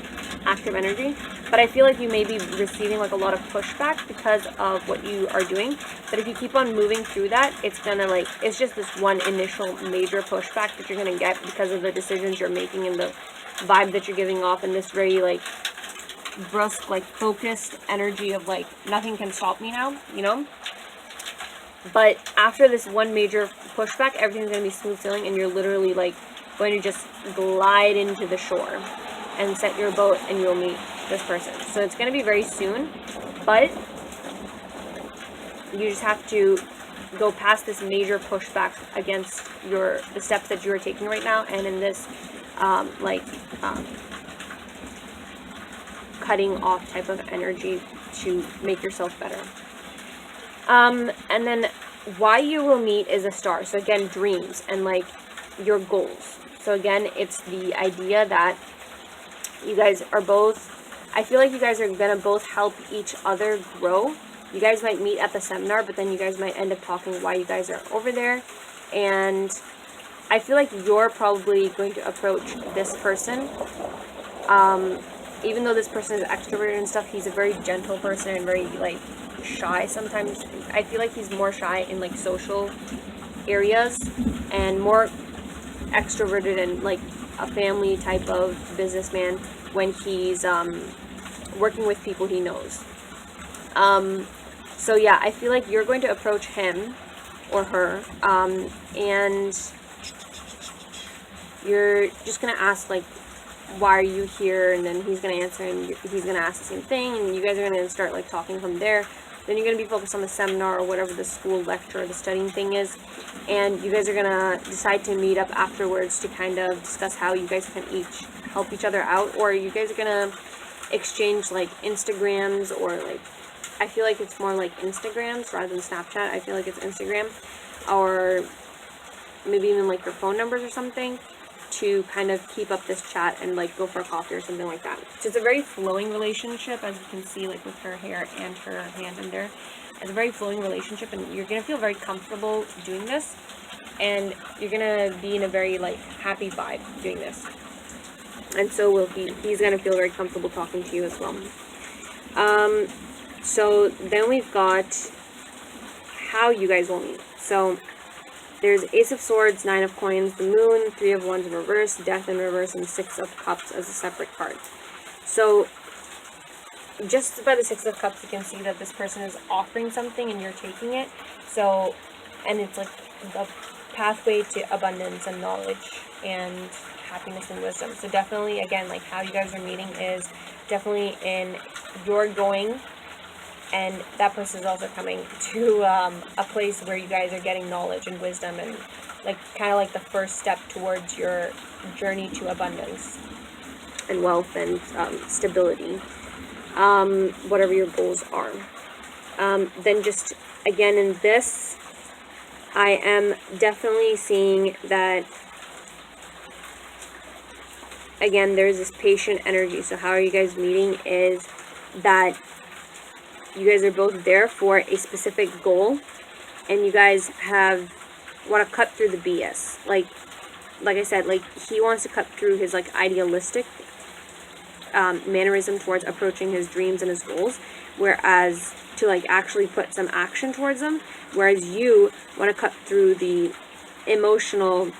active energy. But I feel like you may be receiving like a lot of pushback because of what you are doing. But if you keep on moving through that, it's gonna like, it's just this one initial major pushback that you're gonna get because of the decisions you're making and the vibe that you're giving off, and this very like brusque, like focused energy of like nothing can stop me now, you know. But after this one major pushback, everything's gonna be smooth sailing, and you're literally like going to just glide into the shore and set your boat, and you'll meet this person. So it's going to be very soon, but you just have to go past this major pushback against the steps that you are taking right now, and in this cutting off type of energy to make yourself better. And then why you will meet is a star. So again, dreams and like your goals. So again, it's the idea that you guys are both, I feel like you guys are gonna both help each other grow. You guys might meet at the seminar, but then you guys might end up talking why you guys are over there. And I feel like you're probably going to approach this person. Even though this person is extroverted and stuff, he's a very gentle person and very like shy sometimes. I feel like he's more shy in like social areas and more extroverted and like a family type of businessman when he's working with people he knows. So yeah, I feel like you're going to approach him or her, and you're just gonna ask like, why are you here? And then he's gonna answer, and he's gonna ask the same thing, and you guys are gonna start like talking from there. Then you're gonna be focused on the seminar or whatever the school lecture or the studying thing is, and you guys are gonna decide to meet up afterwards to kind of discuss how you guys can each help each other out, or you guys are gonna exchange like Instagrams, or like, I feel like it's more like Instagrams rather than Snapchat. I feel like it's Instagram, or maybe even like your phone numbers or something, to kind of keep up this chat and like go for a coffee or something like that. So it's a very flowing relationship, as you can see, like with her hair and her hand under. It's a very flowing relationship, and you're gonna feel very comfortable doing this, and you're gonna be in a very like happy vibe doing this. And so will he. He's gonna feel very comfortable talking to you as well. So then we've got how you guys will meet. So there's Ace of Swords, Nine of Coins, the Moon, Three of Wands in reverse, Death in reverse, and Six of Cups as a separate card. So just by the Six of Cups, you can see that this person is offering something and you're taking it. So, and it's like the pathway to abundance and knowledge and happiness and wisdom. So definitely, again, like how you guys are meeting is definitely in you're going, and that person is also coming to a place where you guys are getting knowledge and wisdom, and like kind of like the first step towards your journey to abundance and wealth and stability, whatever your goals are. Then just again in this, I am definitely seeing that again there's this patient energy. So how are you guys meeting is that you guys are both there for a specific goal, and you guys want to cut through the BS. Like I said, like he wants to cut through his like idealistic mannerism towards approaching his dreams and his goals, whereas to like actually put some action towards them, whereas you want to cut through the emotional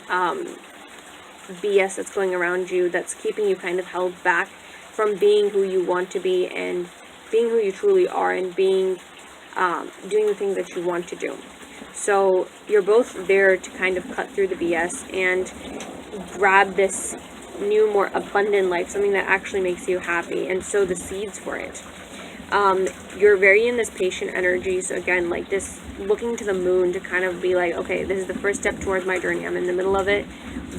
BS that's going around you, that's keeping you kind of held back from being who you want to be and being who you truly are, and being doing the things that you want to do. So you're both there to kind of cut through the BS and grab this new, more abundant life, something that actually makes you happy, and sow the seeds for it. You're very in this patient energy. So again, like this looking to the moon to kind of be like, okay, this is the first step towards my journey. I'm in the middle of it,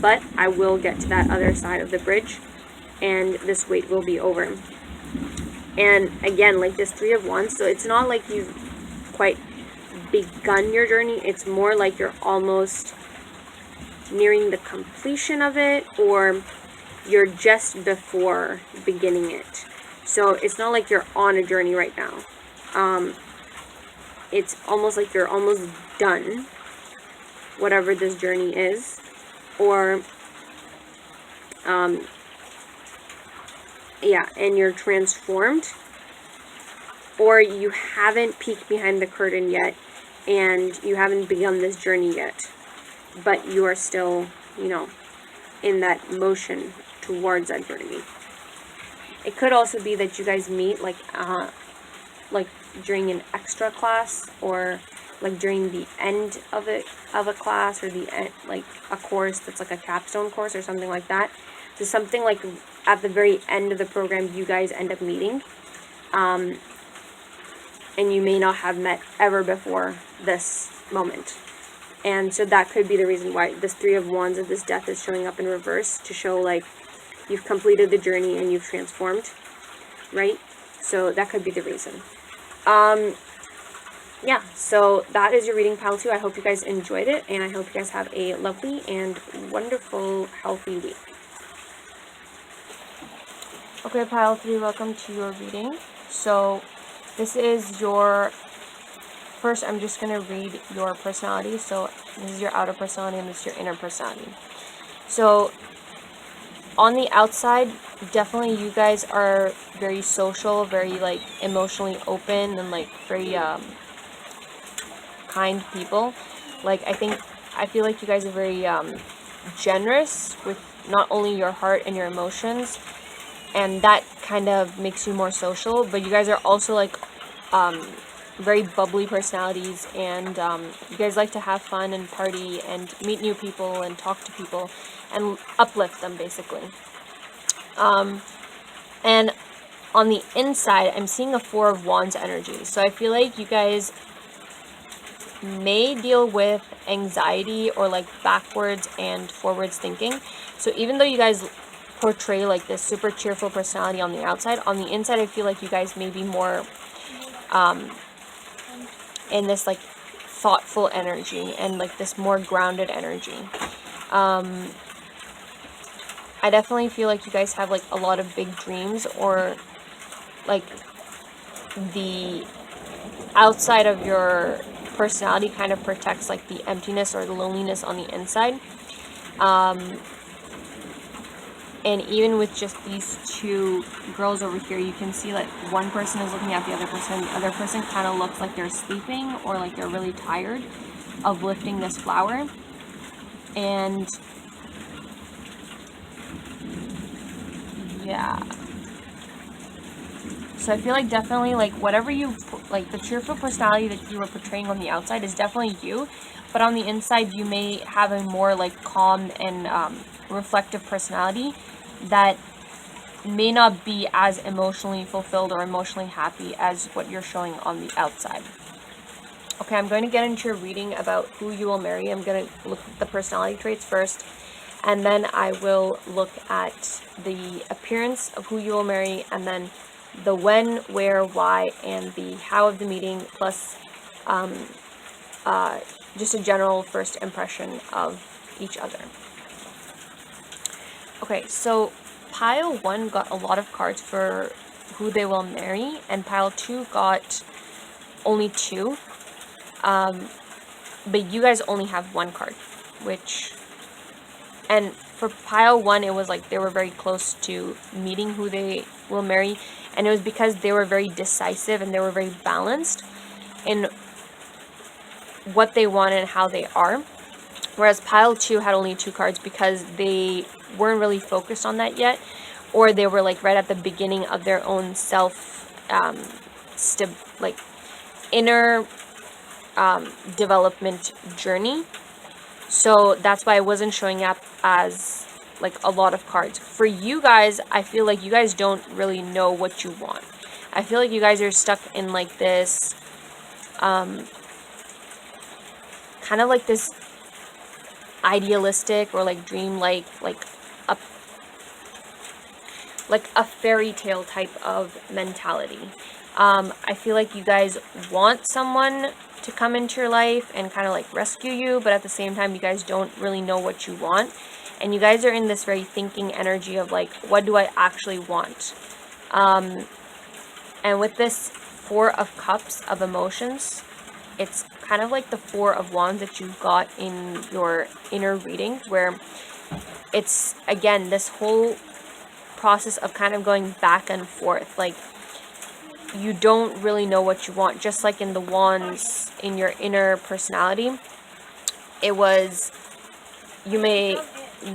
but I will get to that other side of the bridge, and this wait will be over. And again, like this Three of Wands, so it's not like you've quite begun your journey. It's more like you're almost nearing the completion of it, or you're just before beginning it. So it's not like you're on a journey right now. It's almost like you're almost done, whatever this journey is, or yeah, and you're transformed, or you haven't peeked behind the curtain yet, and you haven't begun this journey yet, but you are still, you know, in that motion towards that journey. It could also be that you guys meet like during an extra class, or like during the end of a class, or the end, like a course that's like a capstone course or something like that. So something like at the very end of the program, you guys end up meeting. And you may not have met ever before this moment. And so that could be the reason why this Three of Wands of this Death is showing up in reverse, to show like you've completed the journey and you've transformed, right? So that could be the reason. Yeah, so that is your reading, pile 2. I hope you guys enjoyed it, and I hope you guys have a lovely and wonderful, healthy week. Okay, pile 3, welcome to your reading. So this is your, first I'm just going to read your personality. So this is your outer personality and this is your inner personality. So on the outside, definitely you guys are very social, very like emotionally open, and like very kind people. Like I feel like you guys are very generous with not only your heart and your emotions, and that kind of makes you more social, but you guys are also like very bubbly personalities, and you guys like to have fun and party and meet new people and talk to people and uplift them, basically. And on the inside, I'm seeing a Four of Wands energy. So I feel like you guys may deal with anxiety or like backwards and forwards thinking. So even though you guys portray like this super cheerful personality on the outside, on the inside I feel like you guys may be more in this like thoughtful energy and like this more grounded energy. I definitely feel like you guys have like a lot of big dreams, or like the outside of your personality kind of protects like the emptiness or the loneliness on the inside. And even with just these two girls over here, you can see like one person is looking at the other person kind of looks like they're sleeping or like they're really tired of lifting this flower. And yeah, so I feel like definitely like whatever you like, the cheerful personality that you were portraying on the outside is definitely you, but on the inside you may have a more like calm and reflective personality that may not be as emotionally fulfilled or emotionally happy as what you're showing on the outside. Okay, I'm going to get into your reading about who you will marry. I'm going to look at the personality traits first, and then I will look at the appearance of who you will marry, and then the when, where, why, and the how of the meeting, plus just a general first impression of each other. Okay, so pile 1 got a lot of cards for who they will marry, and pile 2 got only 2. But you guys only have 1 card, which, and for pile 1, it was like they were very close to meeting who they will marry, and it was because they were very decisive and they were very balanced in what they want and how they are. Whereas pile 2 had only 2 cards because they weren't really focused on that yet, or they were like right at the beginning of their own like inner development journey. So that's why I wasn't showing up as like a lot of cards. For you guys, I feel like you guys don't really know what you want. I feel like you guys are stuck in like this kind of like this idealistic or like dream like a fairy tale type of mentality. I feel like you guys want someone to come into your life and kind of like rescue you, but at the same time you guys don't really know what you want, and you guys are in this very thinking energy of like, what do I actually want? And with this Four of Cups of emotions, it's kind of like the Four of Wands that you got in your inner reading, where it's again this whole process of kind of going back and forth, like you don't really know what you want. Just like in the Wands in your inner personality, it was, you may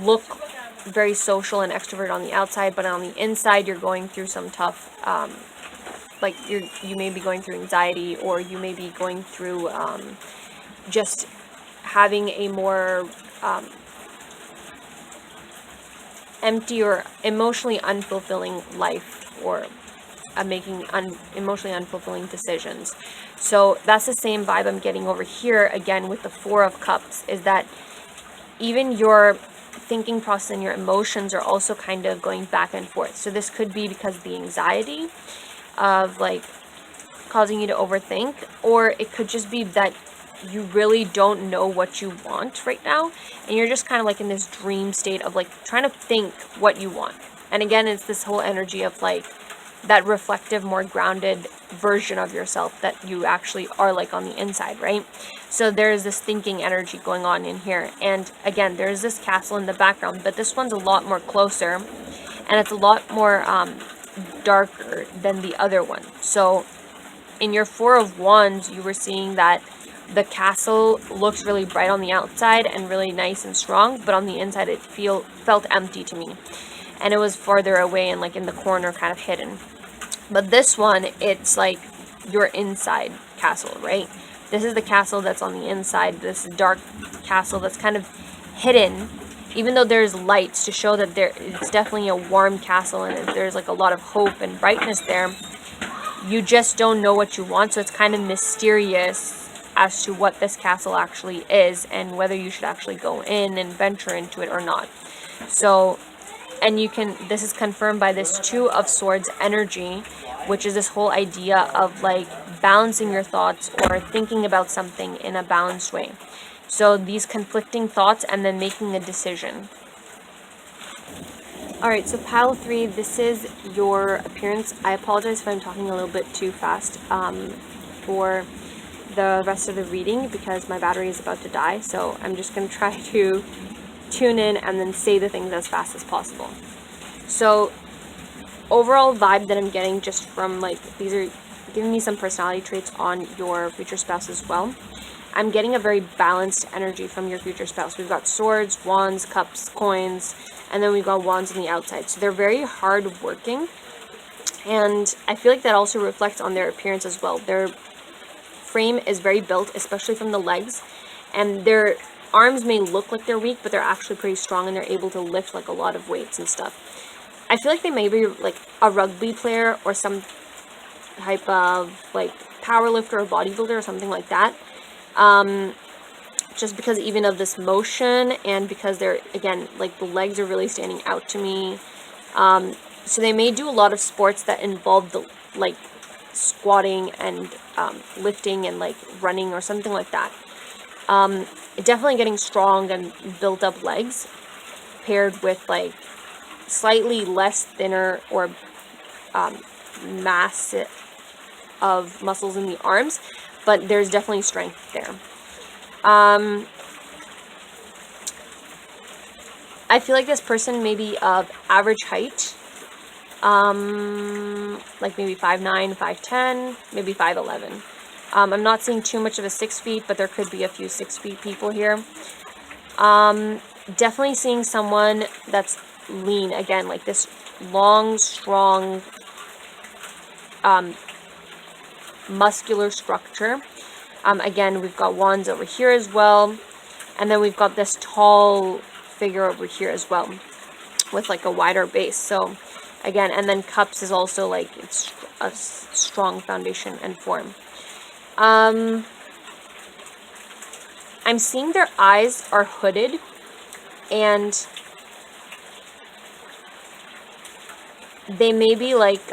look very social and extroverted on the outside, but on the inside you're going through some tough like you may be going through anxiety, or you may be going through just having a more empty or emotionally unfulfilling life, or making emotionally unfulfilling decisions. So that's the same vibe I'm getting over here again with the Four of Cups, is that even your thinking process and your emotions are also kind of going back and forth. So this could be because of the anxiety of like causing you to overthink, or it could just be that you really don't know what you want right now, and you're just kind of like in this dream state of like trying to think what you want. And again, it's this whole energy of like that reflective, more grounded version of yourself that you actually are like on the inside, right? So there's this thinking energy going on in here. And again, there's this castle in the background, but this one's a lot more closer, and it's a lot more darker than the other one. So in your Four of Wands, you were seeing that the castle looks really bright on the outside and really nice and strong, but on the inside it felt empty to me. And it was farther away and like in the corner, kind of hidden. But this one, it's like your inside castle, right? This is the castle that's on the inside, this dark castle that's kind of hidden, even though there's lights to show that it's definitely a warm castle and there's like a lot of hope and brightness there. You just don't know what you want, so it's kind of mysterious as to what this castle actually is and whether you should actually go in and venture into it or not. So, and this is confirmed by this Two of Swords energy, which is this whole idea of like balancing your thoughts or thinking about something in a balanced way. So these conflicting thoughts and then making a decision. Alright, so pile 3, this is your appearance. I apologize if I'm talking a little bit too fast for the rest of the reading because my battery is about to die, so I'm just going to try to tune in and then say the things as fast as possible. So, overall vibe that I'm getting just from like, these are giving me some personality traits on your future spouse as well. I'm getting a very balanced energy from your future spouse. We've got swords, wands, cups, coins, and then we've got wands on the outside. So they're very hard working, and I feel like that also reflects on their appearance as well. Their frame is very built, especially from the legs, and their arms may look like they're weak, but they're actually pretty strong, and they're able to lift like a lot of weights and stuff. I feel like they may be like a rugby player or some type of like power lifter or bodybuilder or something like that. Just because even of this motion, and because they're, again, like the legs are really standing out to me. So they may do a lot of sports that involve the like squatting and lifting and like running or something like that. Definitely getting strong and built up legs paired with like slightly less thinner or mass of muscles in the arms, but there's definitely strength there. I feel like this person may be of average height, like maybe 5'9", 5'10", maybe 5'11". I'm not seeing too much of a 6 feet, but there could be a few 6 feet people here. Definitely seeing someone that's lean, again, like this long, strong, muscular structure. Again, we've got wands over here as well, and then we've got this tall figure over here as well with like a wider base. So again, and then cups is also like it's a strong foundation and form. I'm seeing their eyes are hooded, and they may be like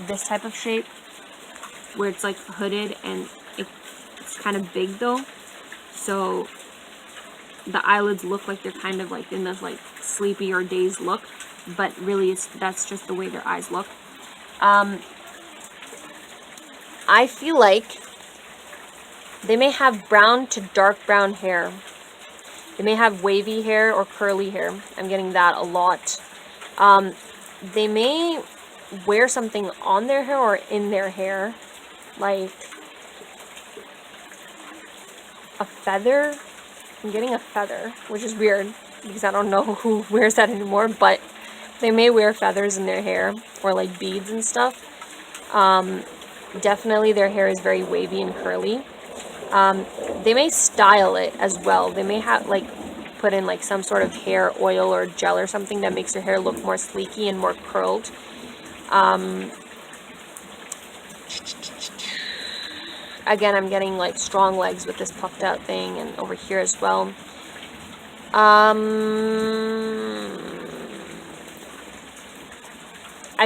this type of shape where it's like hooded and it's kind of big though, so the eyelids look like they're kind of like in this like sleepy or dazed look, but really that's just the way their eyes look. I feel like they may have brown to dark brown hair. They may have wavy hair or curly hair. I'm getting that a lot. They may wear something on their hair or in their hair, like a feather. I'm getting a feather, which is weird because I don't know who wears that anymore, but they may wear feathers in their hair or like beads and stuff. Definitely their hair is very wavy and curly. They may style it as well. They may have like put in like some sort of hair oil or gel or something that makes your hair look more sleeky and more curled. Again, I'm getting like strong legs with this puffed out thing, and over here as well. I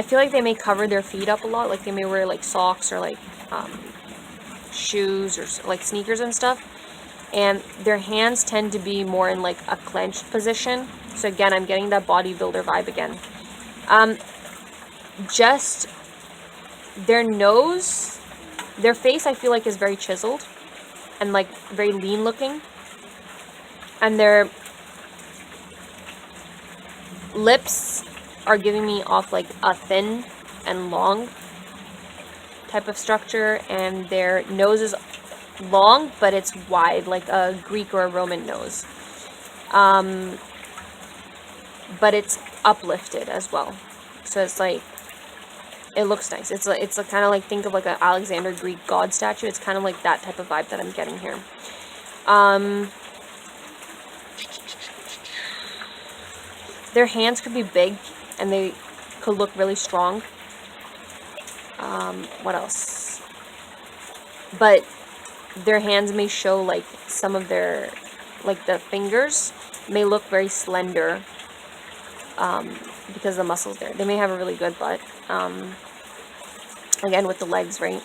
feel like they may cover their feet up a lot, like they may wear like socks or like shoes or like sneakers and stuff, and their hands tend to be more in like a clenched position. So again, I'm getting that bodybuilder vibe again. Just their nose, their face I feel like is very chiseled and like very lean looking, and their lips are giving me off like a thin and long type of structure, and their nose is long but it's wide like a Greek or a Roman nose, but it's uplifted as well, so it's like it looks nice. It's kind of like, think of like an Alexander Greek god statue. It's kind of like that type of vibe that I'm getting here. Their hands could be big and they could look really strong. What else? But their hands may show like some of their, like the fingers may look very slender, because the muscles there. They may have a really good butt. Again, with the legs, right?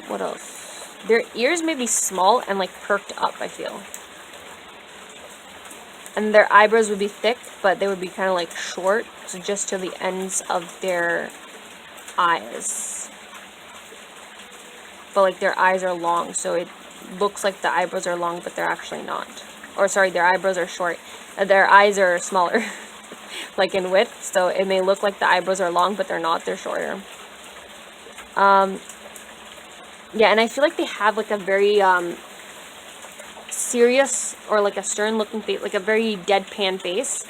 What else? Their ears may be small and like perked up, I feel. And their eyebrows would be thick, but they would be kind of like short, so just to the ends of their eyes. But like their eyes are long, so it looks like the eyebrows are long, but they're actually not. Or sorry, their eyebrows are short. Their eyes are smaller, like in width, so it may look like the eyebrows are long, but they're not, they're shorter. Yeah, and I feel like they have like a very serious or like a stern looking face, like a very deadpan face.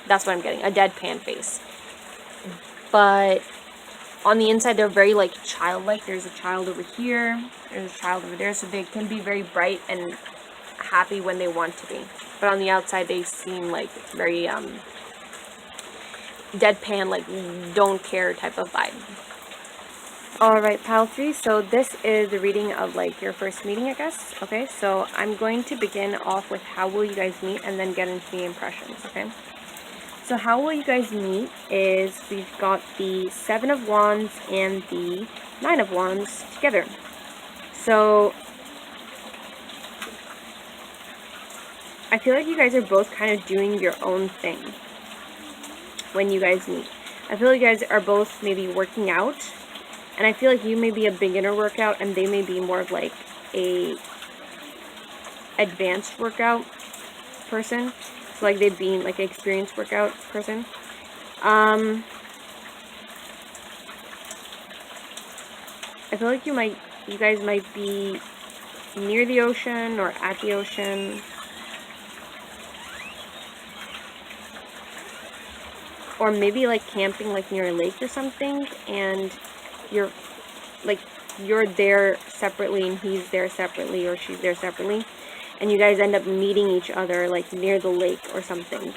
That's what I'm getting, a deadpan face. But on the inside, they're very like childlike. There's a child over here, there's a child over there, so they can be very bright and happy when they want to be. But on the outside, they seem like very deadpan, like don't care type of vibe. Alright, pile 3, so this is the reading of like your first meeting, I guess. Okay, so I'm going to begin off with how will you guys meet and then get into the impressions, okay? So how will you guys meet is we've got the 7 of Wands and the 9 of Wands together. So I feel like you guys are both kind of doing your own thing when you guys meet. I feel like you guys are both maybe working out, and I feel like you may be a beginner workout and they may be more of like a advanced workout person. So like they've been like an experienced workout person. I feel like you guys might be near the ocean or at the ocean. Or maybe like camping like near a lake or something, and you're there separately and he's there separately or she's there separately, and you guys end up meeting each other like near the lake or something.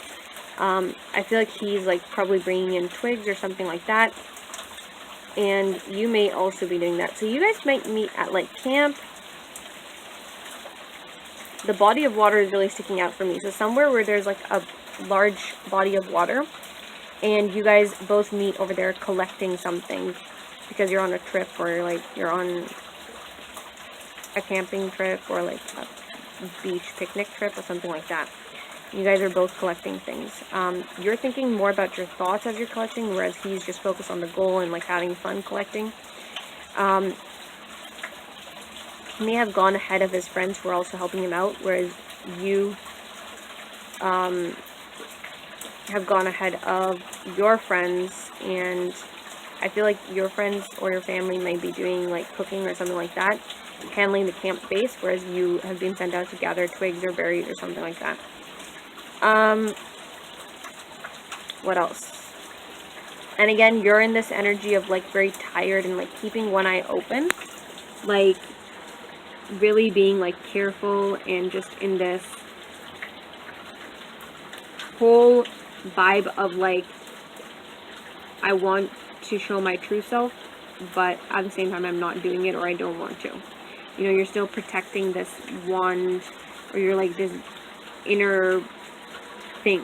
I feel like he's like probably bringing in twigs or something like that, and you may also be doing that. So you guys might meet at like camp. The body of water is really sticking out for me, so somewhere where there's like a large body of water and you guys both meet over there collecting something because you're on a trip, or like you're on a camping trip or like a beach picnic trip or something like that. You guys are both collecting things. You're thinking more about your thoughts as you're collecting, whereas he's just focused on the goal and like having fun collecting. He may have gone ahead of his friends who are also helping him out, whereas you have gone ahead of your friends, and I feel like your friends or your family might be doing like cooking or something like that, handling the camp base, whereas you have been sent out to gather twigs or berries or something like that. What else? And again, you're in this energy of like very tired and like keeping one eye open, like really being like careful and just in this whole vibe of like, I want to show my true self, but at the same time I'm not doing it, or I don't want to. You know, you're still protecting this wand, or you're like this inner thing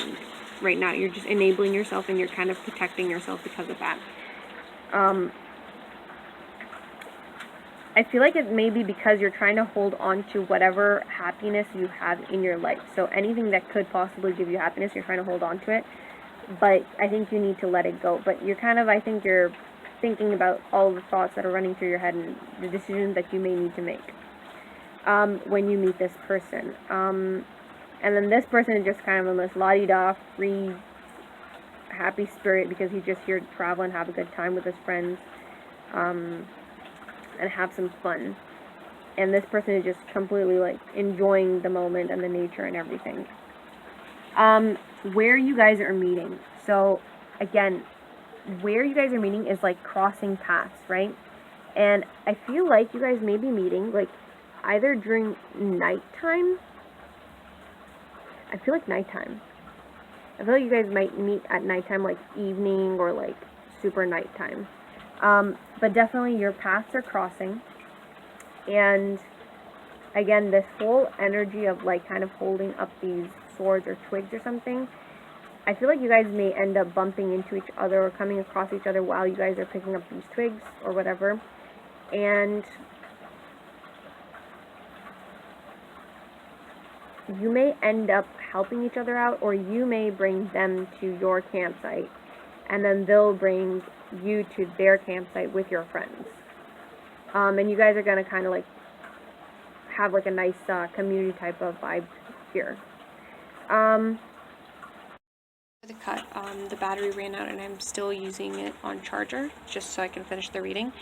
right now. You're just enabling yourself, and you're kind of protecting yourself because of that. I feel like it may be because you're trying to hold on to whatever happiness you have in your life. So anything that could possibly give you happiness, you're trying to hold on to it. But I think you need to let it go. But you're kind of, I think you're thinking about all the thoughts that are running through your head and the decisions that you may need to make when you meet this person. And then this person is just kind of in this la-di-da, free, happy spirit because he's just here to travel and have a good time with his friends. And have some fun. And this person is just completely like enjoying the moment and the nature and everything. Where you guys are meeting. So again, where you guys are meeting is like crossing paths, right? And I feel like you guys may be meeting like either during nighttime. I feel like nighttime. I feel like you guys might meet at nighttime, like evening or like super nighttime. But definitely your paths are crossing. And again, this whole energy of like kind of holding up these swords or twigs or something, I feel like you guys may end up bumping into each other or coming across each other while you guys are picking up these twigs or whatever. And you may end up helping each other out, or you may bring them to your campsite, and then they'll bring you to their campsite with your friends. And you guys are going to kind of like have like a nice community type of vibe here. For the cut, the battery ran out and I'm still using it on charger just so I can finish the reading.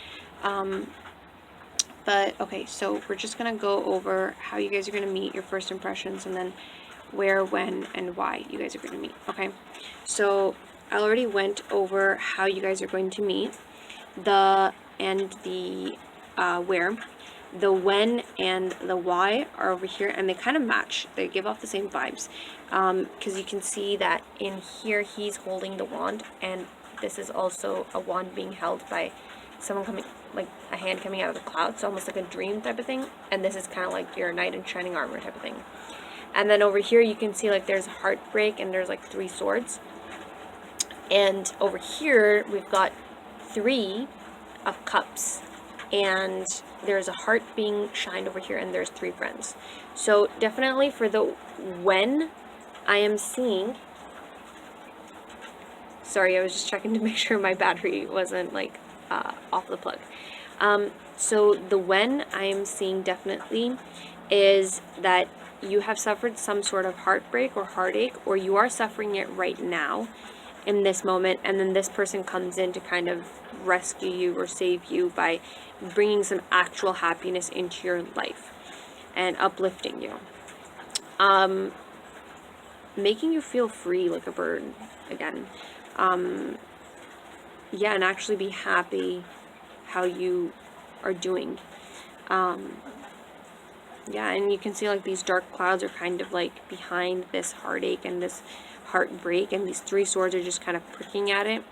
But okay, so we're just going to go over how you guys are going to meet, your first impressions, and then where, when, and why you guys are going to meet. Okay, so I already went over how you guys are going to meet, the where. The when and the why are over here, and they kind of match. They give off the same vibes, because you can see that in here he's holding the wand, and this is also a wand being held by someone coming, like a hand coming out of the clouds, so almost like a dream type of thing. And this is kind of like your knight in shining armor type of thing. And then over here you can see like there's heartbreak, and there's like 3 swords. And over here we've got 3 of cups, and there's a heart being shined over here, and there's 3 friends. So definitely for the when, I am seeing, sorry, I was just checking to make sure my battery wasn't like off the plug. So the when I am seeing definitely is that you have suffered some sort of heartbreak or heartache, or you are suffering it right now in this moment, and then this person comes in to kind of rescue you or save you by bringing some actual happiness into your life and uplifting you, making you feel free like a bird again, yeah, and actually be happy how you are doing. Yeah, and you can see like these dark clouds are kind of like behind this heartache and this heartbreak, and these 3 swords are just kind of pricking at it.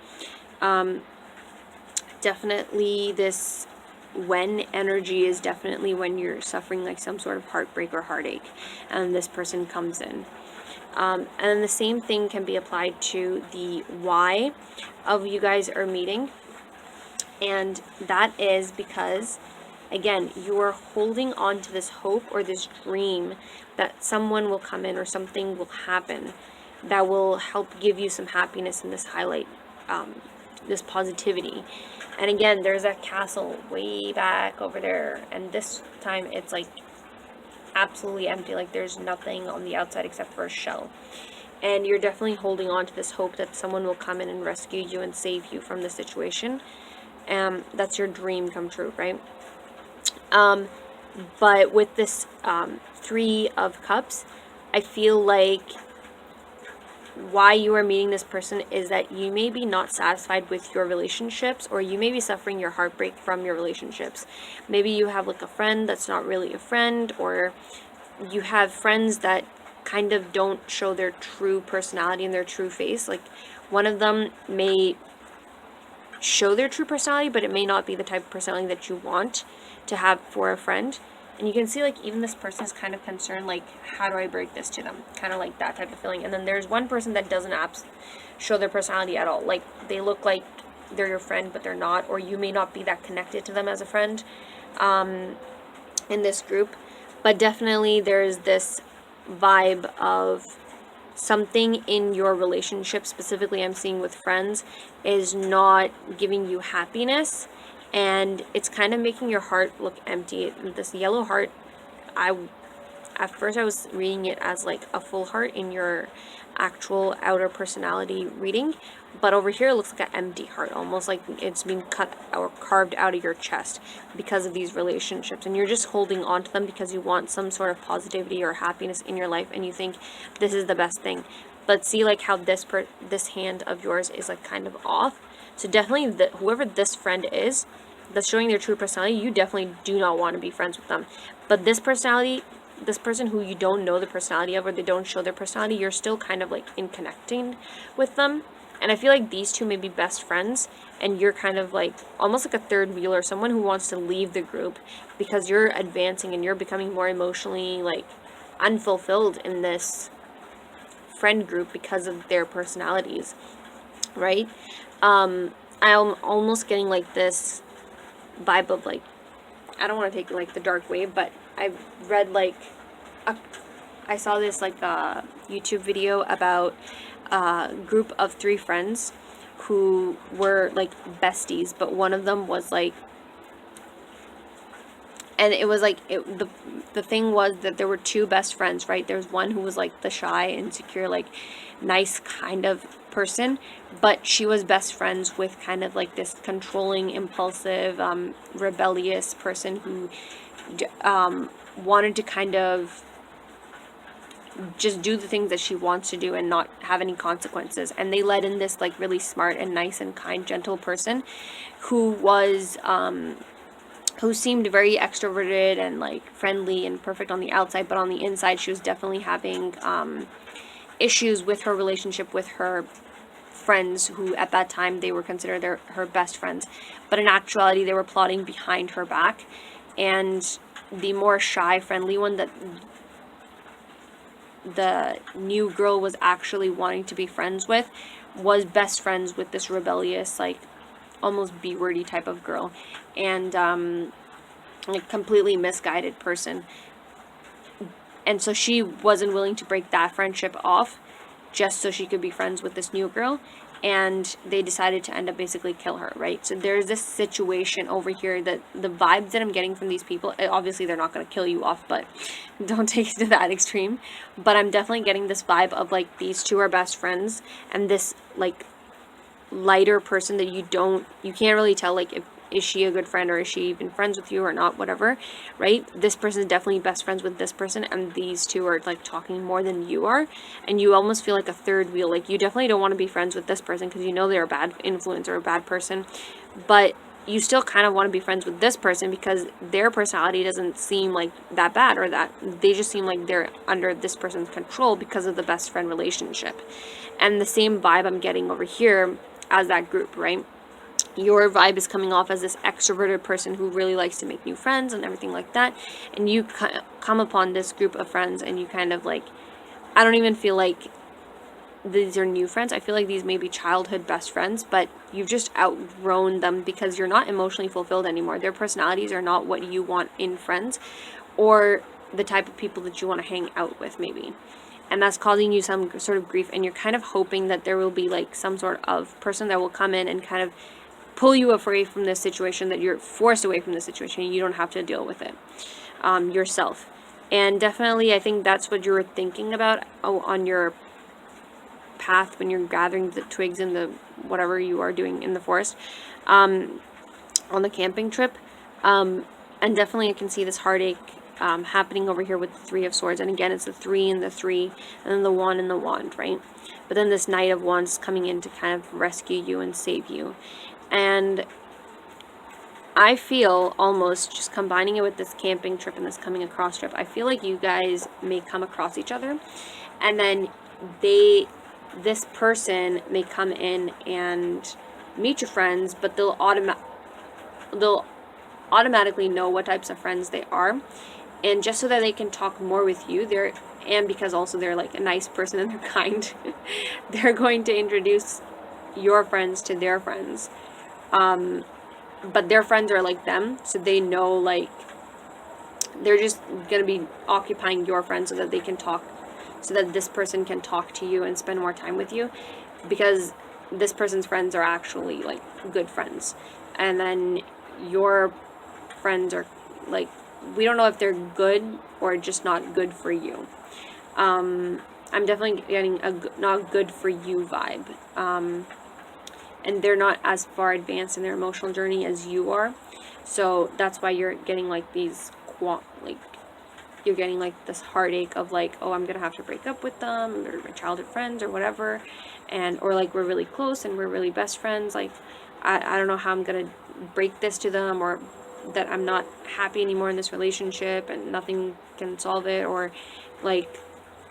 Definitely this when energy is definitely when you're suffering like some sort of heartbreak or heartache, and this person comes in. And then the same thing can be applied to the why of you guys are meeting, and that is because, again, you are holding on to this hope or this dream that someone will come in or something will happen that will help give you some happiness in this highlight, this positivity. And again, there's a castle way back over there, and this time it's like absolutely empty, like there's nothing on the outside except for a shell. And you're definitely holding on to this hope that someone will come in and rescue you and save you from the situation. That's your dream come true, right? But with this 3 of cups, I feel like why you are meeting this person is that you may be not satisfied with your relationships, or you may be suffering your heartbreak from your relationships. Maybe you have like a friend that's not really a friend, or you have friends that kind of don't show their true personality and their true face. Like, one of them may show their true personality, but it may not be the type of personality that you want to have for a friend. And you can see, like, even this person is kind of concerned, like, how do I break this to them? Kind of like that type of feeling. And then there's one person that doesn't show their personality at all. Like, they look like they're your friend, but they're not, or you may not be that connected to them as a friend in this group. But definitely there's this vibe of something in your relationship, specifically I'm seeing with friends, is not giving you happiness, and it's kind of making your heart look empty. This yellow heart, at first I was reading it as like a full heart in your actual outer personality reading, but over here it looks like an empty heart, almost like it's being cut or carved out of your chest because of these relationships, and you're just holding on to them because you want some sort of positivity or happiness in your life, and you think this is the best thing. But see, like, how this hand of yours is like kind of off. So definitely whoever this friend is that's showing their true personality, you definitely do not want to be friends with them. But this person who you don't know the personality of, or they don't show their personality, you're still kind of like in connecting with them. And I feel like these two may be best friends, and you're kind of like almost like a third wheel, or someone who wants to leave the group because you're advancing and you're becoming more emotionally like unfulfilled in this friend group because of their personalities, right? I'm almost getting like this vibe of like, I don't want to take like the dark wave, but I've read like I saw this like YouTube video about a group of 3 friends who were like besties, but one of them was like, and it was like the thing was that there were 2 best friends, right? There's one who was like the shy, insecure, like nice kind of person, but she was best friends with kind of like this controlling, impulsive, rebellious person who wanted to kind of just do the things that she wants to do and not have any consequences. And they let in this like really smart and nice and kind, gentle person who was who seemed very extroverted and like friendly and perfect on the outside, but on the inside she was definitely having issues with her relationship with her friends, who at that time they were considered her best friends, but in actuality they were plotting behind her back. And the more shy, friendly one that the new girl was actually wanting to be friends with was best friends with this rebellious, like almost B-wordy type of girl, and like completely misguided person. And so she wasn't willing to break that friendship off just so she could be friends with this new girl, and they decided to end up basically kill her, right? So there's this situation over here that the vibes that I'm getting from these people, obviously they're not going to kill you off, but don't take it to that extreme, but I'm definitely getting this vibe of like these 2 are best friends, and this like lighter person that you can't really tell like is she a good friend, or is she even friends with you or not, whatever, right? This person is definitely best friends with this person, and these 2 are like talking more than you are, and you almost feel like a third wheel. Like, you definitely don't want to be friends with this person because you know they're a bad influence or a bad person, but you still kind of want to be friends with this person because their personality doesn't seem like that bad, or that they just seem like they're under this person's control because of the best friend relationship. And the same vibe I'm getting over here as that group, right? Your vibe is coming off as this extroverted person who really likes to make new friends and everything like that, and you come upon this group of friends and you kind of like, I don't even feel like these are new friends. I feel like these may be childhood best friends, but you've just outgrown them because you're not emotionally fulfilled anymore. Their personalities are not what you want in friends, or the type of people that you want to hang out with, maybe. And that's causing you some sort of grief, and you're kind of hoping that there will be like some sort of person that will come in and kind of pull you away from this situation, that you're forced away from this situation and you don't have to deal with it yourself. And definitely I think that's what you were thinking about on your path when you're gathering the twigs in the whatever you are doing in the forest on the camping trip. And definitely I can see this heartache happening over here with the 3 of Swords. And again, it's the 3 and the 3, and then the 1 and the Wand, right? But then this Knight of Wands coming in to kind of rescue you and save you. And I feel almost just combining it with this camping trip and this coming across trip, I feel like you guys may come across each other, and then this person may come in and meet your friends, but they'll automatically know what types of friends they are, and just so that they can talk more with you, and because also they're like a nice person and they're kind, they're going to introduce your friends to their friends. But their friends are like them, so they know, like, they're just gonna be occupying your friends so that they can talk, so that this person can talk to you and spend more time with you, because this person's friends are actually like good friends, and then your friends are like, we don't know if they're good or just not good for you. I'm definitely getting a not good for you vibe. And they're not as far advanced in their emotional journey as you are. So that's why you're getting like these, you're getting like this heartache of like, oh, I'm gonna have to break up with them, they're my childhood friends or whatever, and or like we're really close and we're really best friends, like I don't know how I'm gonna break this to them, or that I'm not happy anymore in this relationship and nothing can solve it, or like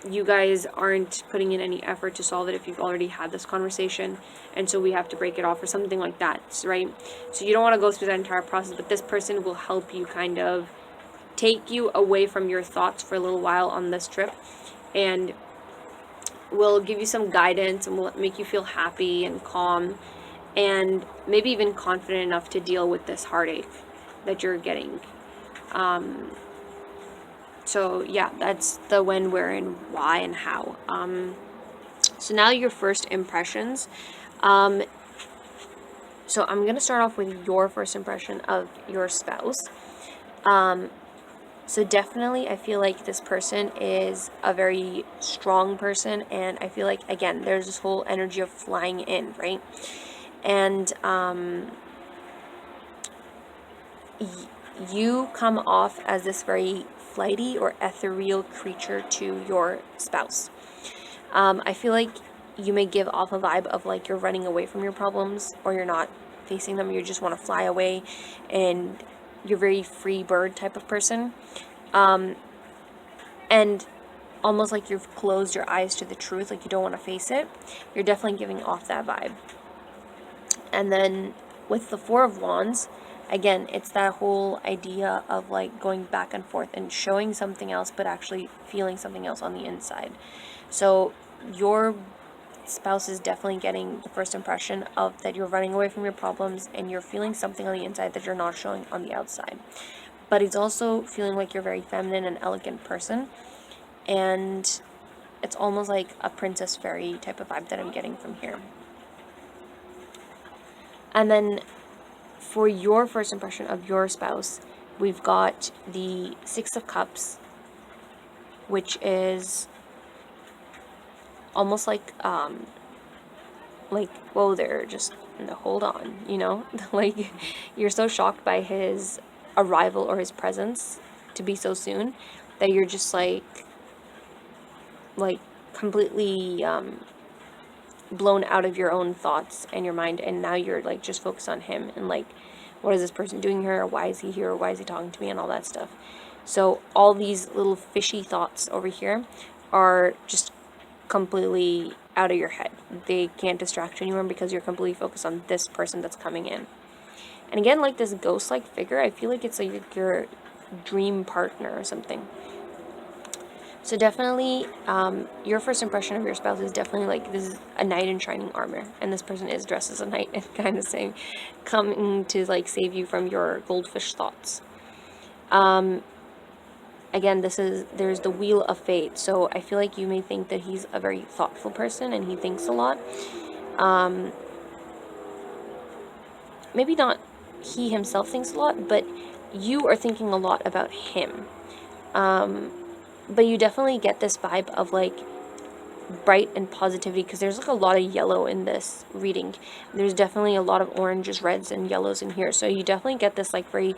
you guys aren't putting in any effort to solve it if you've already had this conversation, and so we have to break it off or something like that, right? So you don't want to go through that entire process, but this person will help you kind of take you away from your thoughts for a little while on this trip, and will give you some guidance and will make you feel happy and calm and maybe even confident enough to deal with this heartache that you're getting. So yeah, that's the when, where, and why, and how. So now your first impressions. So I'm gonna start off with your first impression of your spouse. So definitely I feel like this person is a very strong person, and I feel like, again, there's this whole energy of flying in, right? And you come off as this very flighty or ethereal creature to your spouse. I feel like you may give off a vibe of like you're running away from your problems, or you're not facing them, you just want to fly away, and you're very free bird type of person. And almost like you've closed your eyes to the truth, like you don't want to face it. You're definitely giving off that vibe. And then with the Four of Wands, again, it's that whole idea of like going back and forth and showing something else, but actually feeling something else on the inside. So your spouse is definitely getting the first impression of that you're running away from your problems and you're feeling something on the inside that you're not showing on the outside. But he's also feeling like you're a very feminine and elegant person, and it's almost like a princess fairy type of vibe that I'm getting from here. And then for your first impression of your spouse, we've got the Six of Cups, which is almost like whoa there, just hold on, like you're so shocked by his arrival or his presence to be so soon that you're just like completely blown out of your own thoughts and your mind, and now you're like just focused on him and like, what is this person doing here, or why is he here, or why is he talking to me, and all that stuff. So all these little fishy thoughts over here are just completely out of your head. They can't distract you anymore because you're completely focused on this person that's coming in. And again, like this ghost-like figure, I feel like it's like your dream partner or something. So definitely, your first impression of your spouse is definitely like, this is a knight in shining armor, and this person is dressed as a knight and kind of saying, coming to like save you from your goldfish thoughts. Again, there's the Wheel of Fate, so I feel like you may think that he's a very thoughtful person and he thinks a lot. Maybe not he himself thinks a lot, but you are thinking a lot about him. But you definitely get this vibe of like bright and positivity, because there's like a lot of yellow in this reading. There's definitely a lot of oranges, reds, and yellows in here, so you definitely get this like very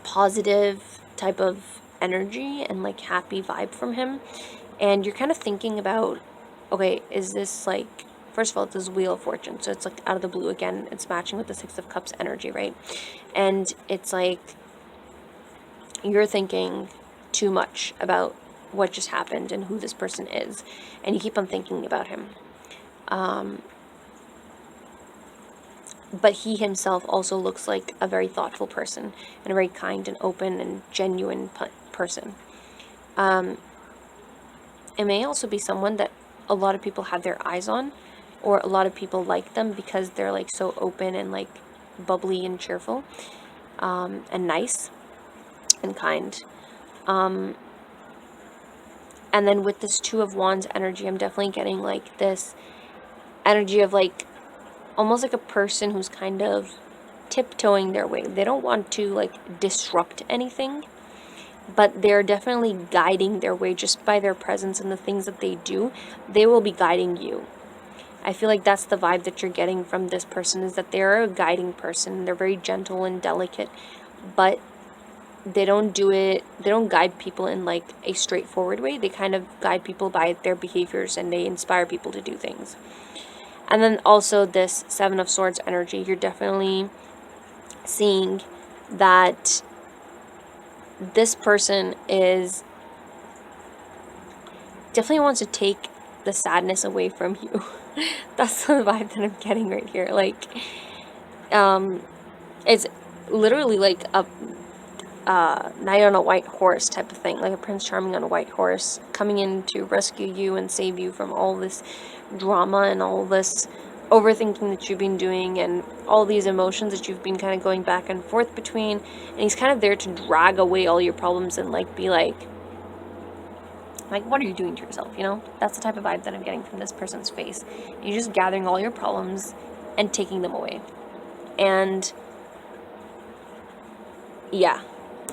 positive type of energy and like happy vibe from him. And you're kind of thinking about, okay, is this like first of all, it's this Wheel of Fortune, so it's like out of the blue again. It's matching with the Six of Cups energy, right? And it's like you're thinking too much about what just happened and who this person is, and you keep on thinking about him. But he himself also looks like a very thoughtful person and a very kind and open and genuine person. It may also be someone that a lot of people have their eyes on, or a lot of people like them because they're like so open and like bubbly and cheerful, and nice and kind. And then with this Two of Wands energy, I'm definitely getting like this energy of like almost like a person who's kind of tiptoeing their way. They don't want to like disrupt anything, but they're definitely guiding their way just by their presence and the things that they do. They will be guiding you. I feel like that's the vibe that you're getting from this person, is that they're a guiding person. They're very gentle and delicate, but they don't guide people in like a straightforward way. They kind of guide people by their behaviors, and they inspire people to do things. And then also this Seven of Swords energy, you're definitely seeing that this person is definitely wants to take the sadness away from you. That's the vibe that I'm getting right here. Like, it's literally like a knight on a white horse type of thing, like a Prince Charming on a white horse coming in to rescue you and save you from all this drama and all this overthinking that you've been doing and all these emotions that you've been kind of going back and forth between. And he's kind of there to drag away all your problems and like be like, what are you doing to yourself, you know? That's the type of vibe that I'm getting from this person's face. You're just gathering all your problems and taking them away. And yeah,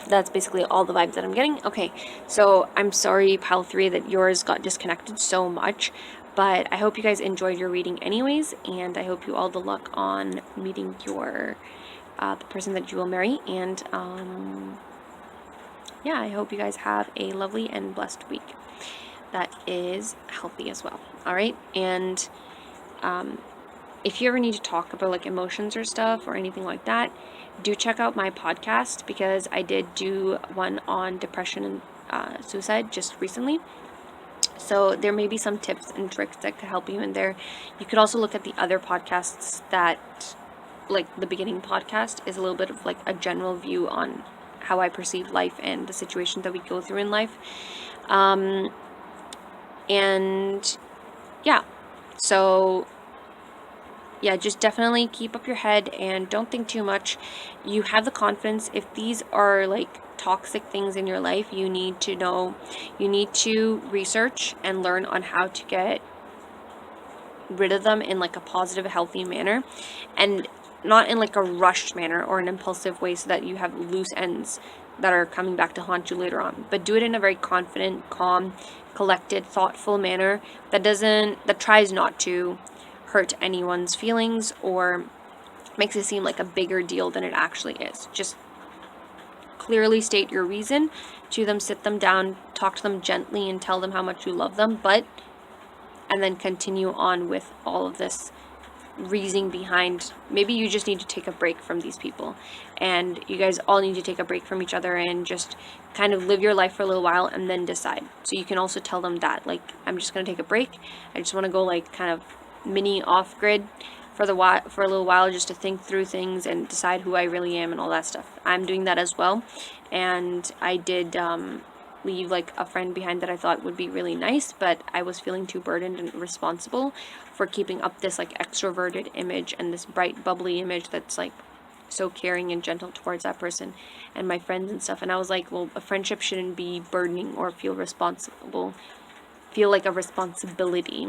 that's basically all the vibes that I'm getting. Okay, so I'm sorry, pile 3, that yours got disconnected so much, but I hope you guys enjoyed your reading anyways, and I hope you all the luck on meeting your the person that you will marry. And yeah, I hope you guys have a lovely and blessed week that is healthy as well. All right, and if you ever need to talk about like emotions or stuff or anything like that, do check out my podcast, because I did do one on depression and suicide just recently. So there may be some tips and tricks that could help you in there. You could also look at the other podcasts that, like the beginning podcast is a little bit of like a general view on how I perceive life and the situations that we go through in life. And yeah, so yeah, just definitely keep up your head and don't think too much. You have the confidence. If these are like toxic things in your life, you need to know, you need to research and learn on how to get rid of them in like a positive, healthy manner, and not in like a rushed manner or an impulsive way so that you have loose ends that are coming back to haunt you later on. But do it in a very confident, calm, collected, thoughtful manner that tries not to hurt anyone's feelings or makes it seem like a bigger deal than it actually is. Just clearly state your reason to them, sit them down, talk to them gently and tell them how much you love them, and then continue on with all of this reasoning behind. Maybe you just need to take a break from these people, and you guys all need to take a break from each other and just kind of live your life for a little while and then decide. So you can also tell them that, like, I'm just going to take a break. I just want to go like kind of mini off grid for a little while, just to think through things and decide who I really am and all that stuff. I'm doing that as well, and I did leave like a friend behind that I thought would be really nice, but I was feeling too burdened and responsible for keeping up this like extroverted image and this bright bubbly image that's like so caring and gentle towards that person and my friends and stuff. And I was like, well, a friendship shouldn't be burdening or feel like a responsibility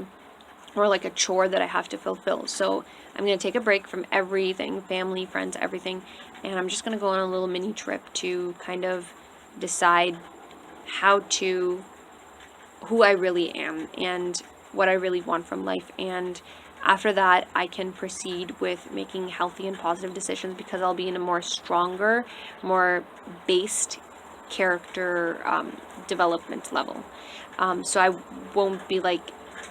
or like a chore that I have to fulfill. So I'm going to take a break from everything, family, friends, everything, and I'm just going to go on a little mini trip to kind of decide who I really am and what I really want from life. And after that, I can proceed with making healthy and positive decisions, because I'll be in a more stronger, more based character development level. So I won't be like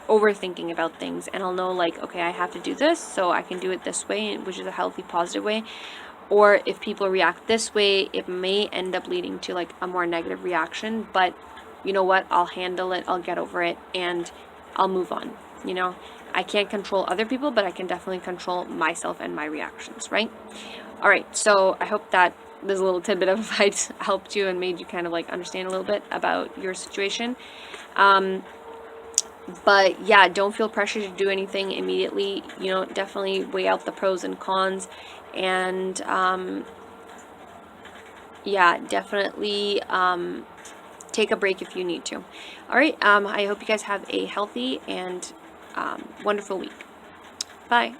overthinking about things, and I'll know like, okay, I have to do this, so I can do it this way, which is a healthy, positive way. Or if people react this way, it may end up leading to like a more negative reaction, but you know what? I'll handle it, I'll get over it, and I'll move on. You know, I can't control other people, but I can definitely control myself and my reactions, right? All right, so I hope that this little tidbit of advice helped you and made you kind of like understand a little bit about your situation. But yeah, don't feel pressure to do anything immediately. You know, definitely weigh out the pros and cons, and yeah, definitely take a break if you need to. All right, I hope you guys have a healthy and wonderful week. Bye.